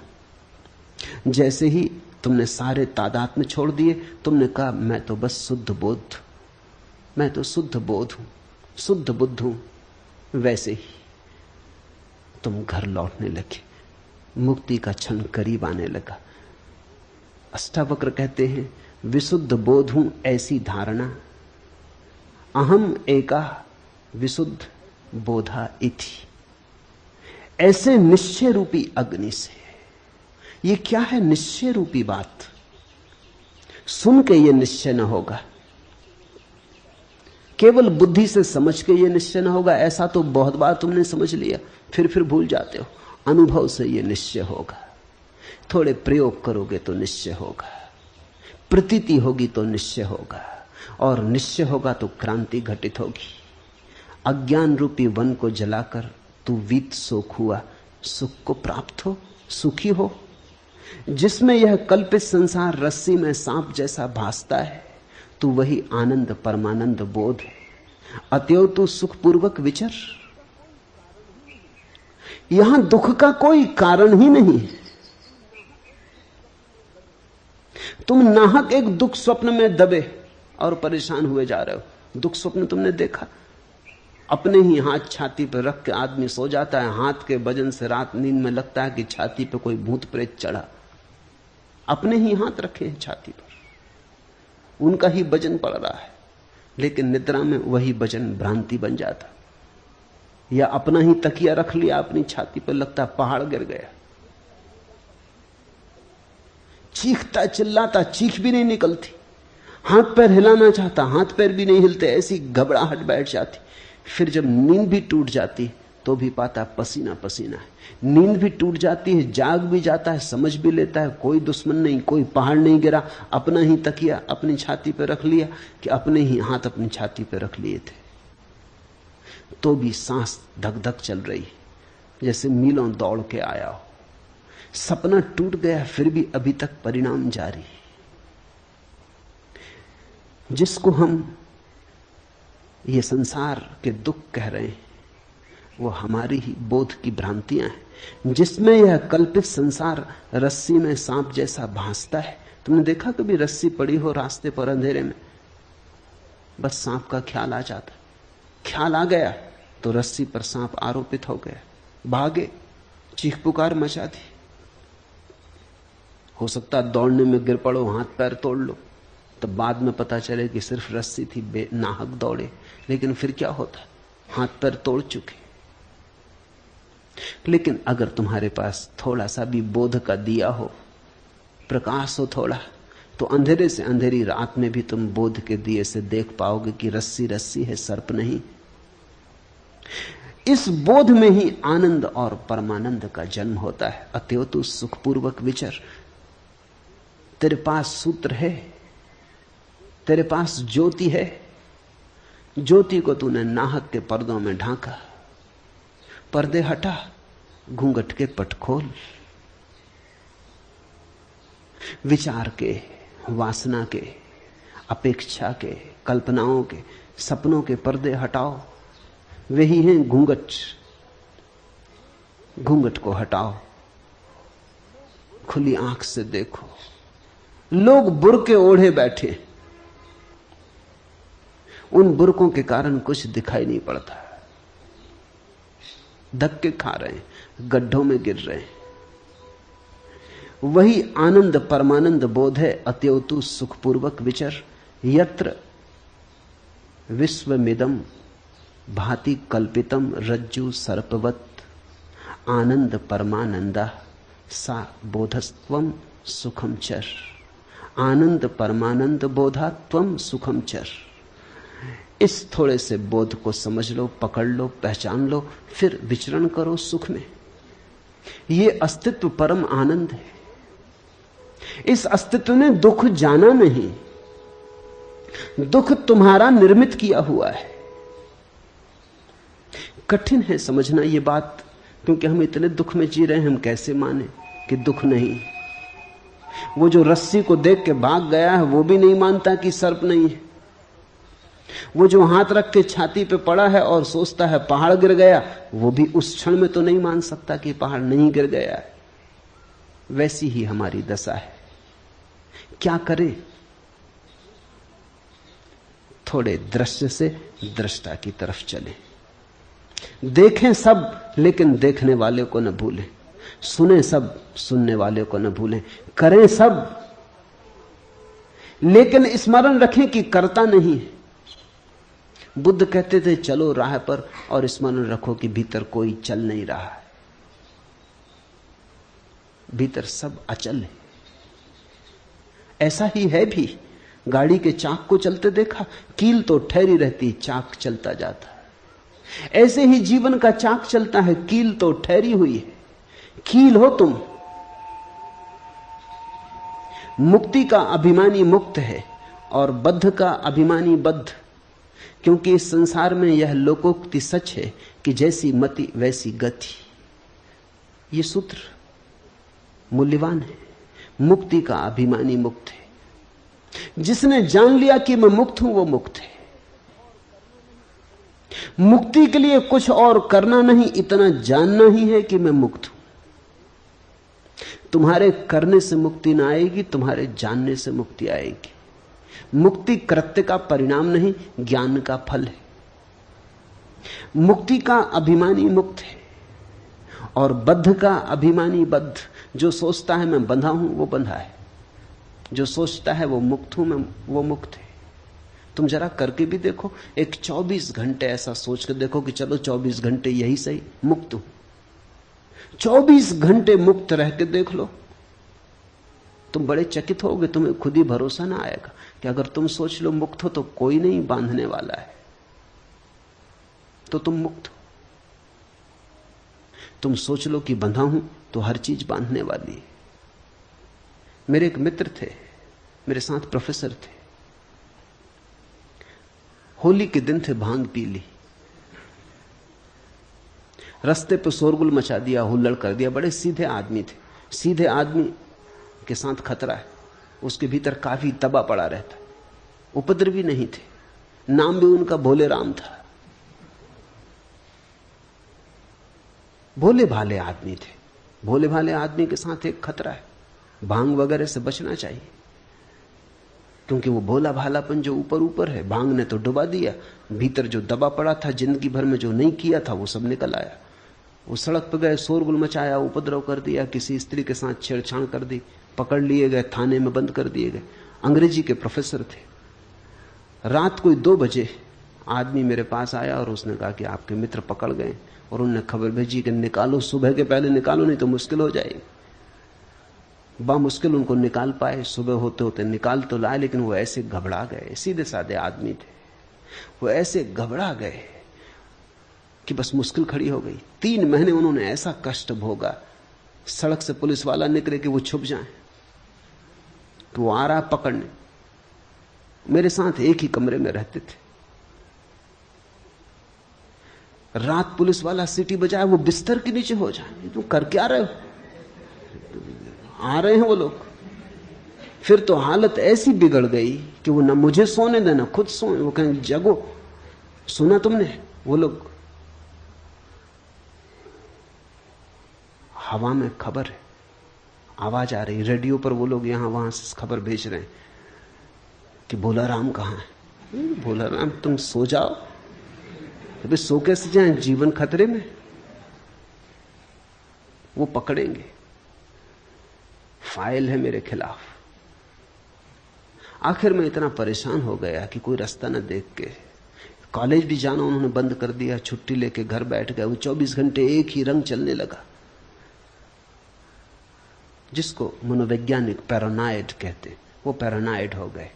जैसे ही तुमने सारे तादात्म्य छोड़ दिए, तुमने कहा मैं तो बस शुद्ध बोध, मैं तो शुद्ध बोध हूं, शुद्ध बुद्ध हूं, वैसे ही तुम घर लौटने लगे, मुक्ति का क्षण करीब आने लगा। अष्टावक्र कहते हैं विशुद्ध बोध हूं ऐसी धारणा, अहम एका विशुद्ध बोधा इति। ऐसे निश्चय रूपी अग्नि से। ये क्या है निश्चय रूपी बात? सुन के ये निश्चय न होगा, केवल बुद्धि से समझ के ये निश्चय न होगा। ऐसा तो बहुत बार तुमने समझ लिया, फिर भूल जाते हो। अनुभव से ये निश्चय होगा। थोड़े प्रयोग करोगे तो निश्चय होगा, प्रतीति होगी तो निश्चय होगा, और निश्चय होगा तो क्रांति घटित होगी। अज्ञान रूपी वन को जलाकर तू वीत सोख हुआ, सुख को प्राप्त हो, सुखी हो। जिसमें यह कल्पित संसार रस्सी में सांप जैसा भासता है, तू वही आनंद परमानंद बोध है। अतएव तू सुखपूर्वक विचर। यहां दुख का कोई कारण ही नहीं। तुम नाहक एक दुख स्वप्न में दबे और परेशान हुए जा रहे हो। दुख स्वप्न तुमने देखा, अपने ही हाथ छाती पर रख के आदमी सो जाता है, हाथ के वजन से रात नींद में लगता है कि छाती पे कोई भूत प्रेत चढ़ा। अपने ही हाथ रखे हैं छाती पर, उनका ही वजन पड़ रहा है, लेकिन निद्रा में वही वजन भ्रांति बन जाता। या अपना ही तकिया रख लिया अपनी छाती पर, लगता पहाड़ गिर गया। चीखता चिल्लाता, चीख भी नहीं निकलती। हाथ पैर हिलाना चाहता, हाथ पैर भी नहीं हिलते, ऐसी घबराहट बैठ जाती। फिर जब नींद भी टूट जाती तो भी पाता पसीना पसीना है। नींद भी टूट जाती है, जाग भी जाता है, समझ भी लेता है कोई दुश्मन नहीं, कोई पहाड़ नहीं गिरा, अपना ही तकिया अपनी छाती पर रख लिया कि अपने ही हाथ अपनी छाती पर रख लिए थे। तो भी सांस धक धक चल रही, जैसे मीलों दौड़ के आया हो। सपना टूट गया, फिर भी अभी तक परिणाम जारी। जिसको हम ये संसार के दुख कह रहे हैं वो हमारी ही बोध की भ्रांतियां हैं, जिसमें यह कल्पित संसार रस्सी में सांप जैसा भासता है। तुमने देखा कभी रस्सी पड़ी हो रास्ते पर अंधेरे में, बस सांप का ख्याल आ जाता, ख्याल आ गया तो रस्सी पर सांप आरोपित हो गया, भागे, चीख पुकार मचा दी। हो सकता दौड़ने में गिर पड़ो, हाथ पैर तोड़ लो, तब बाद में पता चले कि सिर्फ रस्सी थी, बेनाहक दौड़े। लेकिन फिर क्या होता, हाथ पैर तोड़ चुके। लेकिन अगर तुम्हारे पास थोड़ा सा भी बोध का दिया हो, प्रकाश हो थोड़ा, तो अंधेरे से अंधेरी रात में भी तुम बोध के दिए से देख पाओगे कि रस्सी रस्सी है, सर्प नहीं। इस बोध में ही आनंद और परमानंद का जन्म होता है। अतएव तू सुखपूर्वक विचर। तेरे पास सूत्र है, तेरे पास ज्योति है, ज्योति को तूने नाहक के पर्दों में ढांका। पर्दे हटा, घूंघट के पट खोल। विचार के, वासना के, अपेक्षा के, कल्पनाओं के, सपनों के पर्दे हटाओ। वही हैं घूंघट। घूंघट को हटाओ, खुली आंख से देखो। लोग बुर्के ओढ़े बैठे, उन बुर्कों के कारण कुछ दिखाई नहीं पड़ता, धक्के खा रहे हैं, गड्ढों में गिर रहे हैं। वही आनंद परमानंद बोध है। अतएव तू सुखपूर्वक विचर। यत्र विश्वमिदं भाति कल्पितम रज्जु सर्पवत आनंद परमानंदा सा बोधस्त्वम सुखम चर। आनंद परमानंद बोधा त्वम सुखम चर। इस थोड़े से बोध को समझ लो, पकड़ लो, पहचान लो, फिर विचरण करो सुख में। ये अस्तित्व परम आनंद है। इस अस्तित्व ने दुख जाना नहीं, दुख तुम्हारा निर्मित किया हुआ है। कठिन है समझना ये बात, क्योंकि हम इतने दुख में जी रहे हैं, हम कैसे माने कि दुख नहीं। वो जो रस्सी को देख के भाग गया है वो भी नहीं मानता कि सर्प नहीं है। वो जो हाथ रख के छाती पे पड़ा है और सोचता है पहाड़ गिर गया, वो भी उस क्षण में तो नहीं मान सकता कि पहाड़ नहीं गिर गया है। वैसी ही हमारी दशा है। क्या करें? थोड़े दृश्य से दृष्टा की तरफ चलें। देखें सब, लेकिन देखने वाले को न भूलें। सुने सब, सुनने वाले को न भूलें। करें सब, लेकिन स्मरण रखें कि करता नहीं है। बुद्ध कहते थे चलो राह पर, और स्मरण रखो कि भीतर कोई चल नहीं रहा है, भीतर सब अचल है। ऐसा ही है भी। गाड़ी के चाक को चलते देखा, कील तो ठहरी रहती, चाक चलता जाता है। ऐसे ही जीवन का चाक चलता है, कील तो ठहरी हुई है। कील हो तुम। मुक्ति का अभिमानी मुक्त है और बद्ध का अभिमानी बद्ध। क्योंकि इस संसार में यह लोकोक्ति सच है कि जैसी मति वैसी गति। ये सूत्र मूल्यवान है। मुक्ति का अभिमानी मुक्त है। जिसने जान लिया कि मैं मुक्त हूं वो मुक्त है। मुक्ति के लिए कुछ और करना नहीं, इतना जानना ही है कि मैं मुक्त हूं। तुम्हारे करने से मुक्ति ना आएगी, तुम्हारे जानने से मुक्ति आएगी। मुक्ति कृत्य का परिणाम नहीं, ज्ञान का फल है। मुक्ति का अभिमानी मुक्त है और बद्ध का अभिमानी बद्ध। जो सोचता है मैं बंधा हूं वो बंधा है, जो सोचता है वो मुक्त हूं मैं वो मुक्त है। तुम जरा करके भी देखो, एक 24 घंटे ऐसा सोच कर देखो कि चलो 24 घंटे यही सही, मुक्त हूं। 24 घंटे मुक्त रह के देख लो, तुम बड़े चकित होगे, तुम्हें खुद ही भरोसा ना आएगा कि अगर तुम सोच लो मुक्त हो तो कोई नहीं बांधने वाला है, तो तुम मुक्त हो। तुम सोच लो कि बंधा हूं तो हर चीज बांधने वाली है। मेरे एक मित्र थे, मेरे साथ प्रोफेसर थे। होली के दिन थे, भांग पी ली, रास्ते पे शोरगुल मचा दिया, हुल्लड़ कर दिया। बड़े सीधे आदमी थे। सीधे आदमी के साथ खतरा है, उसके भीतर काफी दबा पड़ा रहता। उपद्रवी नहीं थे, नाम भी उनका भोले राम था। भोले भाले आदमी थे। भोले भाले आदमी के साथ एक खतरा है, भांग वगैरह से बचना चाहिए, क्योंकि वो भोला भालापन जो ऊपर ऊपर है, भांग ने तो डुबा दिया। भीतर जो दबा पड़ा था, जिंदगी भर में जो नहीं किया था, वो सब निकल आया। वो सड़क पर गए, शोरगुल मचाया, उपद्रव कर दिया, किसी स्त्री के साथ छेड़छाड़ कर दी, पकड़ लिए गए, थाने में बंद कर दिए गए। अंग्रेजी के प्रोफेसर थे। रात कोई 2 बजे आदमी मेरे पास आया और उसने कहा कि आपके मित्र पकड़ गए, और उन्होंने खबर भेजी कि निकालो, सुबह के पहले निकालो, नहीं तो मुश्किल हो जाएगी। बामुश्किल उनको निकाल पाए, सुबह होते होते निकाल तो लाए, लेकिन वो ऐसे घबरा गए। सीधे साधे आदमी थे, वो ऐसे घबरा गए कि बस मुश्किल खड़ी हो गई। 3 महीने उन्होंने ऐसा कष्ट भोगा। सड़क से पुलिस वाला निकले कि वो छुप जाए, कि वो आ रहा पकड़ने। मेरे साथ एक ही कमरे में रहते थे। रात पुलिस वाला सीटी बजाए, वो बिस्तर के नीचे हो जाए, तुम कर क्या रहे हो? आ रहे हैं वो लोग। फिर तो हालत ऐसी बिगड़ गई कि वो न मुझे सोने देना, खुद सोए। वो कहें जगो, सुना तुमने? वो लोग, हवा में खबर है, आवाज आ रही, रेडियो पर वो लोग यहां वहां से खबर भेज रहे हैं कि भोला राम कहां है। भोला राम, तुम सो जाओ। अभी सो कैसे जाएं, जीवन खतरे में। वो पकड़ेंगे, फाइल है मेरे खिलाफ। आखिर में इतना परेशान हो गया कि कोई रास्ता न देख के कॉलेज भी जाना उन्होंने बंद कर दिया। छुट्टी लेके घर बैठ गए। वो 24 घंटे एक ही रंग चलने लगा, जिसको मनोवैज्ञानिक पैरानॉइड कहते। वो पैरानॉइड हो गए,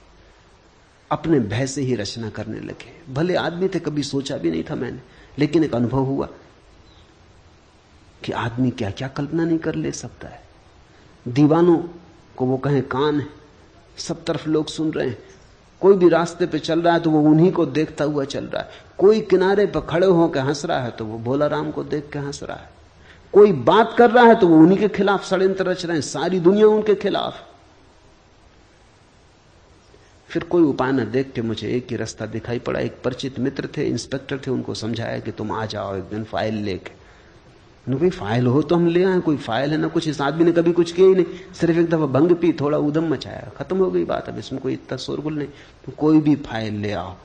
अपने भय से ही रचना करने लगे। भले आदमी थे, कभी सोचा भी नहीं था मैंने, लेकिन एक अनुभव हुआ कि आदमी क्या क्या कल्पना नहीं कर ले सकता है। दीवानों को वो कहें कान है, सब तरफ लोग सुन रहे हैं। कोई भी रास्ते पे चल रहा है तो वो उन्हीं को देखता हुआ चल रहा है। कोई किनारे पर खड़े होकर हंस रहा है तो वो भोला राम को देख के हंस रहा है। कोई बात कर रहा है तो वो उन्हीं के खिलाफ षड्यंत्र रच रहे हैं, सारी दुनिया उनके खिलाफ। फिर कोई उपाय न देख के मुझे एक ही रास्ता दिखाई पड़ा। एक परिचित मित्र थे, इंस्पेक्टर थे, उनको समझाया कि तुम आ जाओ एक दिन फाइल लेके। कोई फाइल हो तो हम ले आए, कोई फाइल है ना कुछ। इस आदमी ने कभी कुछ किया ही नहीं, सिर्फ एक दफा भंग पी, थोड़ा उदम मचाया, खत्म हो गई बात। अब इसमें कोई इतना शोरगुल नहीं। तो कोई भी फाइल ले आओ,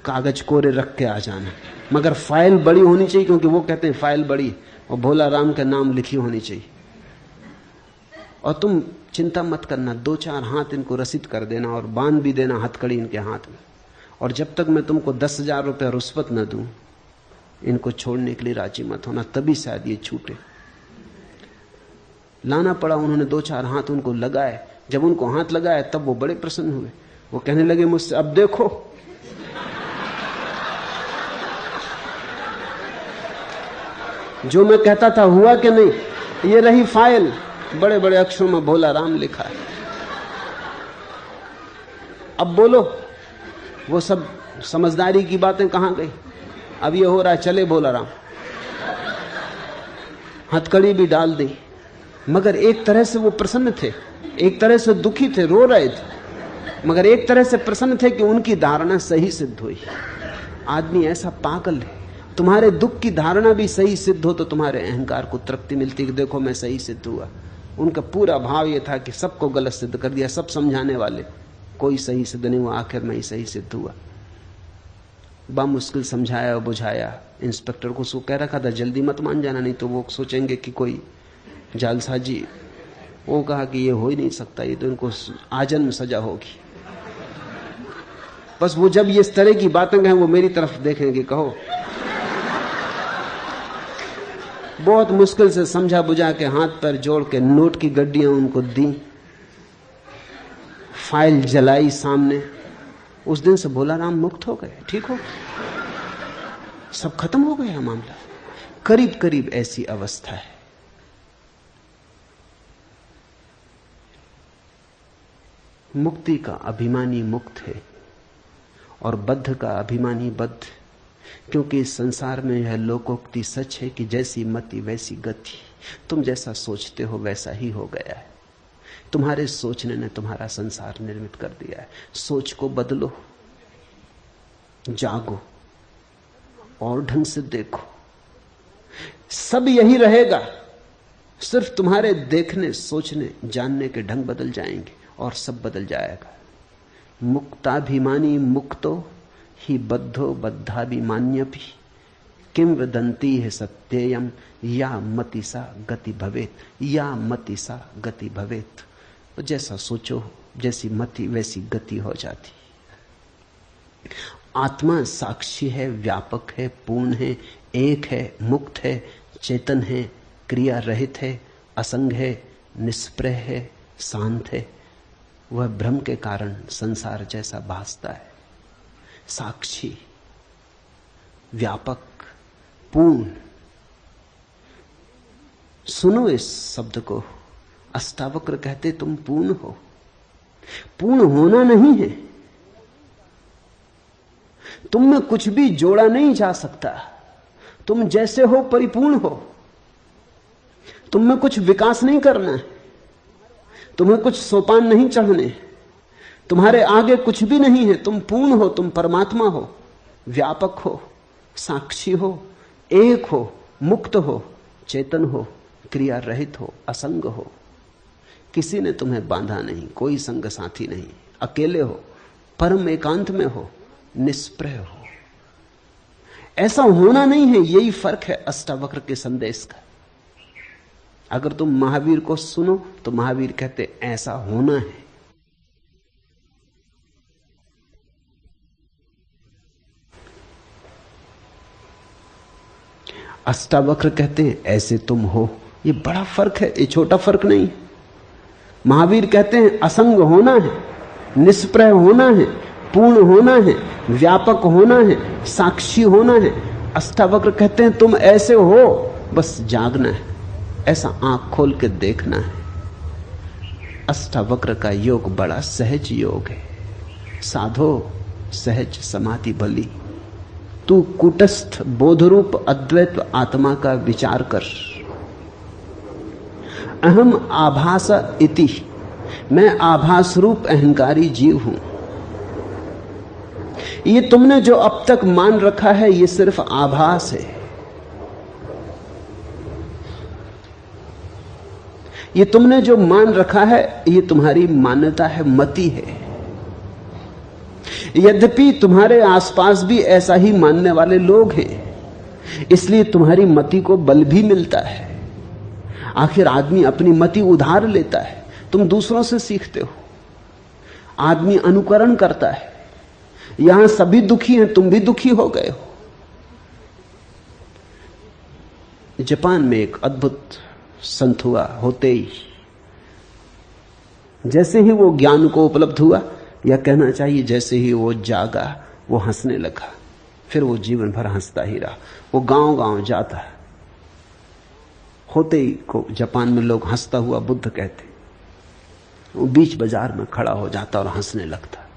कागज कोरे रख के आ जाना, मगर फाइल बड़ी होनी चाहिए, क्योंकि वो कहते हैं फाइल बड़ी और भोला राम का नाम लिखी होनी चाहिए। और तुम चिंता मत करना, 2-4 हाथ इनको रसीद कर देना और बांध भी देना हथकड़ी इनके हाथ में। और जब तक मैं तुमको 10,000 रुपये रुश्वत न दूं, इनको छोड़ने के लिए राजी मत होना, तभी शायद ये छूटे। लाना पड़ा। उन्होंने 2-4 हाथ उनको लगाए। जब उनको हाथ लगाए तब वो बड़े प्रसन्न हुए। वो कहने लगे मुझसे, अब देखो जो मैं कहता था हुआ कि नहीं। ये रही फाइल, बड़े बड़े अक्षरों में भोला राम लिखा है। अब बोलो, वो सब समझदारी की बातें कहां गई? अब ये हो रहा है, चले भोला राम। हथकड़ी भी डाल दी। मगर एक तरह से वो प्रसन्न थे, एक तरह से दुखी थे, रो रहे थे, मगर एक तरह से प्रसन्न थे कि उनकी धारणा सही सिद्ध हुई। आदमी ऐसा पागल है, तुम्हारे दुख की धारणा भी सही सिद्ध हो तो तुम्हारे अहंकार को तृप्ति मिलती कि देखो मैं सही सिद्ध हुआ। उनका पूरा भाव यह था कि सबको गलत सिद्ध कर दिया, सब समझाने वाले, कोई सही सिद्ध नहीं हुआ, आखिर में ही सही सिद्ध हुआ। बामुश्किल समझाया और बुझाया। इंस्पेक्टर को उसको कह रखा था जल्दी मत मान जाना, नहीं तो वो सोचेंगे कि कोई जालसाजी। वो कहा कि ये हो ही नहीं सकता, ये तो इनको आजन्म सजा होगी। बस वो जब ये इस तरह की बातें कहें वो मेरी तरफ देखेंगे, कहो। बहुत मुश्किल से समझा बुझा के हाथ पैर जोड़ के नोट की गड्डियां उनको दी फाइल जलाई सामने, उस दिन से भोला राम मुक्त हो गए, ठीक हो, सब खत्म हो गया मामला। करीब करीब ऐसी अवस्था है। मुक्ति का अभिमानी मुक्त है और बद्ध का अभिमानी बद्ध, क्योंकि इस संसार में यह लोकोक्ति सच है कि जैसी मति वैसी गति। तुम जैसा सोचते हो वैसा ही हो गया है। तुम्हारे सोचने ने तुम्हारा संसार निर्मित कर दिया है। सोच को बदलो, जागो और ढंग से देखो। सब यही रहेगा, सिर्फ तुम्हारे देखने, सोचने, जानने के ढंग बदल जाएंगे और सब बदल जाएगा। मुक्ताभिमानी मुक्तो ही बद्धो बद्धाभिमान्यपि किम वदन्ति है सत्ययम या मतिसा गति भवेत, या मतिसा गति भवेत। तो जैसा सोचो, जैसी मति वैसी गति हो जाती। आत्मा साक्षी है, व्यापक है, पूर्ण है, एक है, मुक्त है, चेतन है, क्रिया रहित है, असंग है, निष्प्रह है, शांत है। वह भ्रम के कारण संसार जैसा भासता है। साक्षी, व्यापक, पूर्ण। सुनो इस शब्द को। अष्टावक्र कहते तुम पूर्ण हो। पूर्ण होना नहीं है, तुम में कुछ भी जोड़ा नहीं जा सकता। तुम जैसे हो परिपूर्ण हो। तुम में कुछ विकास नहीं करना है, तुम्हें कुछ सोपान नहीं चढ़ने, तुम्हारे आगे कुछ भी नहीं है। तुम पूर्ण हो, तुम परमात्मा हो, व्यापक हो, साक्षी हो, एक हो, मुक्त हो, चेतन हो, क्रिया रहित हो, असंग हो। किसी ने तुम्हें बांधा नहीं, कोई संग साथी नहीं, अकेले हो, परम एकांत में हो, निष्प्रह हो। ऐसा होना नहीं है, यही फर्क है अष्टावक्र के संदेश का। अगर तुम महावीर को सुनो तो महावीर कहते ऐसा होना है। अष्टावक्र कहते हैं ऐसे तुम हो। ये बड़ा फर्क है, ये छोटा फर्क नहीं। महावीर कहते हैं असंग होना है, निष्प्रह होना है, पूर्ण होना है, व्यापक होना है, साक्षी होना है। अष्टावक्र कहते हैं तुम ऐसे हो, बस जागना है, ऐसा आंख खोल के देखना है। अष्टावक्र का योग बड़ा सहज योग है। साधो सहज समाधि भली, तू कूटस्थ बोधरूप अद्वैत आत्मा का विचार कर। अहम आभास इति, मैं आभास रूप अहंकारी जीव हूं। ये तुमने जो अब तक मान रखा है ये सिर्फ आभास है। ये तुमने जो मान रखा है ये तुम्हारी मान्यता है, मति है। यद्यपि तुम्हारे आसपास भी ऐसा ही मानने वाले लोग हैं, इसलिए तुम्हारी मति को बल भी मिलता है। आखिर आदमी अपनी मति उधार लेता है, तुम दूसरों से सीखते हो। आदमी अनुकरण करता है। यहां सभी दुखी हैं, तुम भी दुखी हो गए हो। जापान में एक अद्भुत संत हुआ, होते ही जैसे ही वो ज्ञान को उपलब्ध हुआ, या कहना चाहिए जैसे ही वो जागा, वो हंसने लगा। फिर वो जीवन भर हंसता ही रहा। वो गांव गांव जाता, होते ही को जापान में लोग हंसता हुआ बुद्ध कहते। वो बीच बाजार में खड़ा हो जाता और हंसने लगता।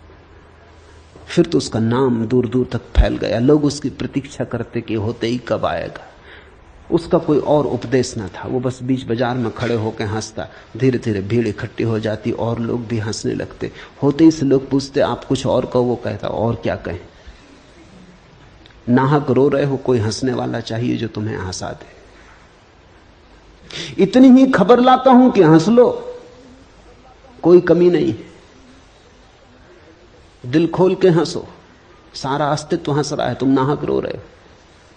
फिर तो उसका नाम दूर दूर तक फैल गया। लोग उसकी प्रतीक्षा करते कि होते ही कब आएगा। उसका कोई और उपदेश ना था, वो बस बीच बाजार में खड़े होकर हंसता। धीरे धीरे भीड़ इकट्ठी हो जाती और लोग भी हंसने लगते। होते ही से लोग पूछते आप कुछ और कहो। वो कहता और क्या कहें, नाहक रो रहे हो, कोई हंसने वाला चाहिए जो तुम्हें हंसा दे। इतनी ही खबर लाता हूं कि हंस लो, कोई कमी नहीं है। दिल खोल के हंसो, सारा अस्तित्व हंस रहा है, तुम नाहक रो रहे हो।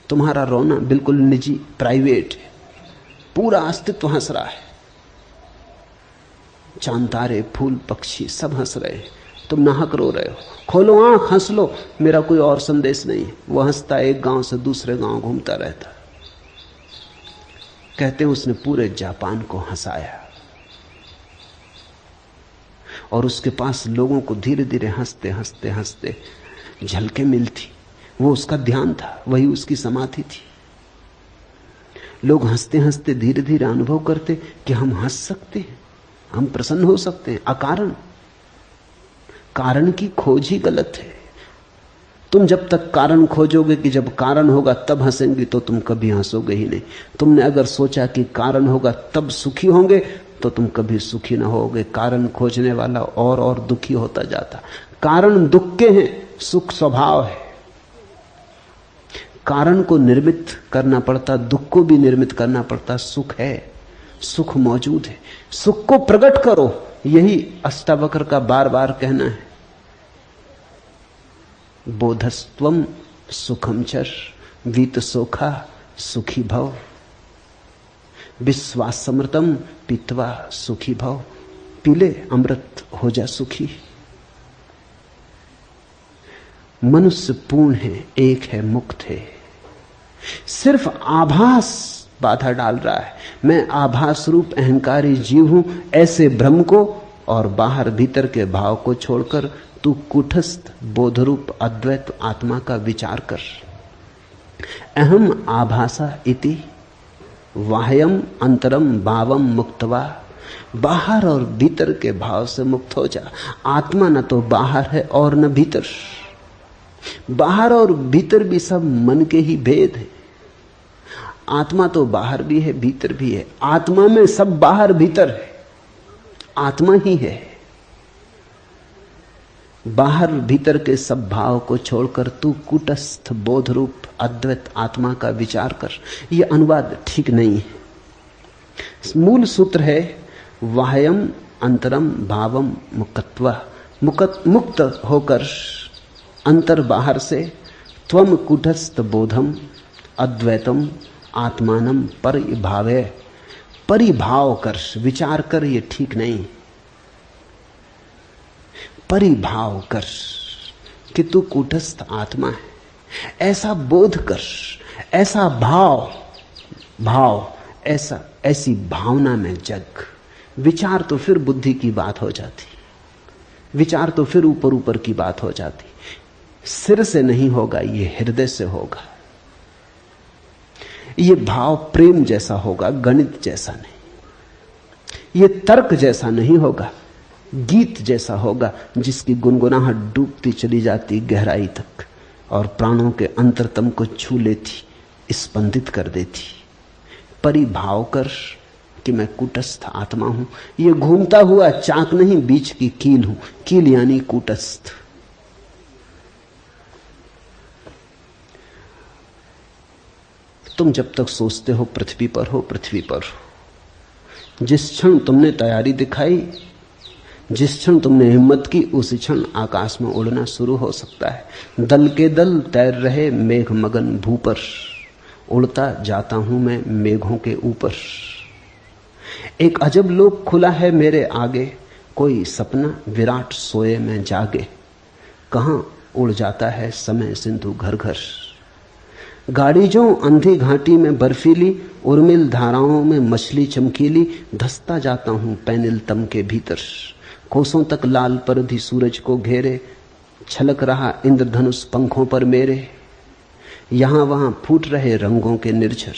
तुम्हारा रोना बिल्कुल निजी, प्राइवेट है। पूरा अस्तित्व हंस रहा है। चांद तारे, फूल, पक्षी सब हंस रहे हैं, तुम नाहक रो रहे हो। खोलो आंख, हंस लो, मेरा कोई और संदेश नहीं है। वो हंसता एक गांव से दूसरे गांव घूमता रहता। कहते हैं उसने पूरे जापान को हंसाया। और उसके पास लोगों को धीरे धीरे हंसते हंसते हंसते झलके मिलती। वो उसका ध्यान था, वही उसकी समाधि थी। लोग हंसते हंसते धीरे धीरे अनुभव करते कि हम हंस सकते हैं, हम प्रसन्न हो सकते हैं अकारण। कारण की खोज ही गलत है। तुम जब तक कारण खोजोगे कि जब कारण होगा तब हंसेंगे, तो तुम कभी हंसोगे ही नहीं। तुमने अगर सोचा कि कारण होगा तब सुखी होंगे, तो तुम कभी सुखी ना होगे। कारण खोजने वाला और दुखी होता जाता। कारण दुख के हैं, सुख स्वभाव है। कारण को निर्मित करना पड़ता, दुख को भी निर्मित करना पड़ता। सुख है, सुख मौजूद है, सुख को प्रकट करो, यही अष्टावक्र का बार बार कहना है। बोधस्त्वम सुखम चर वीत सोखा सुखी भव, विश्वासमृतम पीत्वा सुखी भव। पीले अमृत हो जा सुखी। मनुष्य पूर्ण है, एक है, मुक्त है। सिर्फ आभास बाधा डाल रहा है। मैं आभास रूप अहंकारी जीव हूं, ऐसे भ्रम को और बाहर भीतर के भाव को छोड़कर तू कुटस्थ बोधरूप अद्वैत आत्मा का विचार कर। अहम आभासा इति वाह्यम अंतरम भावम मुक्तवा। बाहर और भीतर के भाव से मुक्त हो जा। आत्मा न तो बाहर है और न भीतर। बाहर और भीतर भी सब मन के ही भेद है। आत्मा तो बाहर भी है, भीतर भी है। आत्मा में सब बाहर भीतर है, आत्मा ही है। बाहर भीतर के सब भाव को छोड़कर तू कुटस्थ बोध रूप अद्वैत आत्मा का विचार कर। यह अनुवाद ठीक नहीं है। मूल सूत्र है वाह्यम अंतरम भावम मुक्तवा। मुक्त होकर अंतर बाहर से त्वम कुटस्थ बोधम अद्वैतम आत्मानम परिभावे। परिभाव कर, विचार कर, ये ठीक नहीं। परिभाव कर कि तू कूटस्थ आत्मा है, ऐसा बोध कर, ऐसा भाव ऐसी भावना में जग। विचार तो फिर बुद्धि की बात हो जाती, विचार तो फिर ऊपर ऊपर की बात हो जाती। सिर से नहीं होगा, ये हृदय से होगा। ये भाव प्रेम जैसा होगा, गणित जैसा नहीं। ये तर्क जैसा नहीं होगा, गीत जैसा होगा, जिसकी गुनगुनाहट डूबती चली जाती गहराई तक और प्राणों के अंतरतम को छू लेती, स्पंदित कर देती। परिभाव कर कि मैं कूटस्थ आत्मा हूं। ये घूमता हुआ चाक नहीं, बीच की कील हूं। कील यानी कूटस्थ। तुम जब तक सोचते हो पृथ्वी पर हो, पृथ्वी पर हो। जिस क्षण तुमने तैयारी दिखाई, जिस क्षण तुमने हिम्मत की, उसी क्षण आकाश में उड़ना शुरू हो सकता है। दल के दल तैर रहे मेघ मगन भू पर, उड़ता जाता हूं मैं मेघों के ऊपर। एक अजब लोक खुला है मेरे आगे, कोई सपना विराट सोए में जागे। कहां उड़ जाता है समय सिंधु घर घर। गाड़ी जो अंधी घाटी में बर्फीली, उर्मिल धाराओं में मछली चमकीली। धसता जाता हूं पैनिल तम के भीतर, कोसों तक लाल परधी सूरज को घेरे। छलक रहा इंद्रधनुष पंखों पर मेरे, यहां वहां फूट रहे रंगों के निर्झर।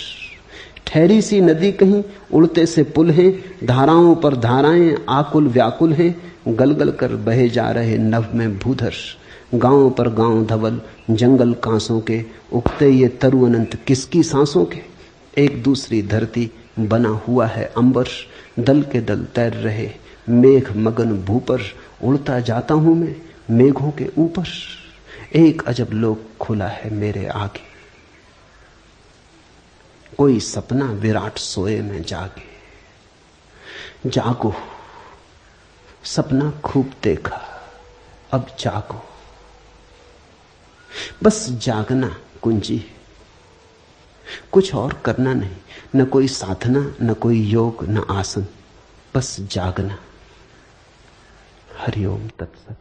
ठहरी सी नदी कहीं, उड़ते से पुल हैं, धाराओं पर धाराएं आकुल व्याकुल हैं। गलगल कर बहे जा रहे नभ में भूधर। गांव पर गांव धवल, जंगल कांसों के, उगते ये तरु अनंत किसकी सांसों के। एक दूसरी धरती बना हुआ है अंबर, दल के दल तैर रहे मेघ मगन भू पर। उड़ता जाता हूं मैं मेघों के ऊपर। एक अजब लोक खुला है मेरे आगे, कोई सपना विराट सोए में जागे। जागो, सपना खूब देखा, अब जागो। बस जागना कुंजी है, कुछ और करना नहीं। न कोई साधना, न कोई योग, न आसन, बस जागना। हरिओम तत्सत।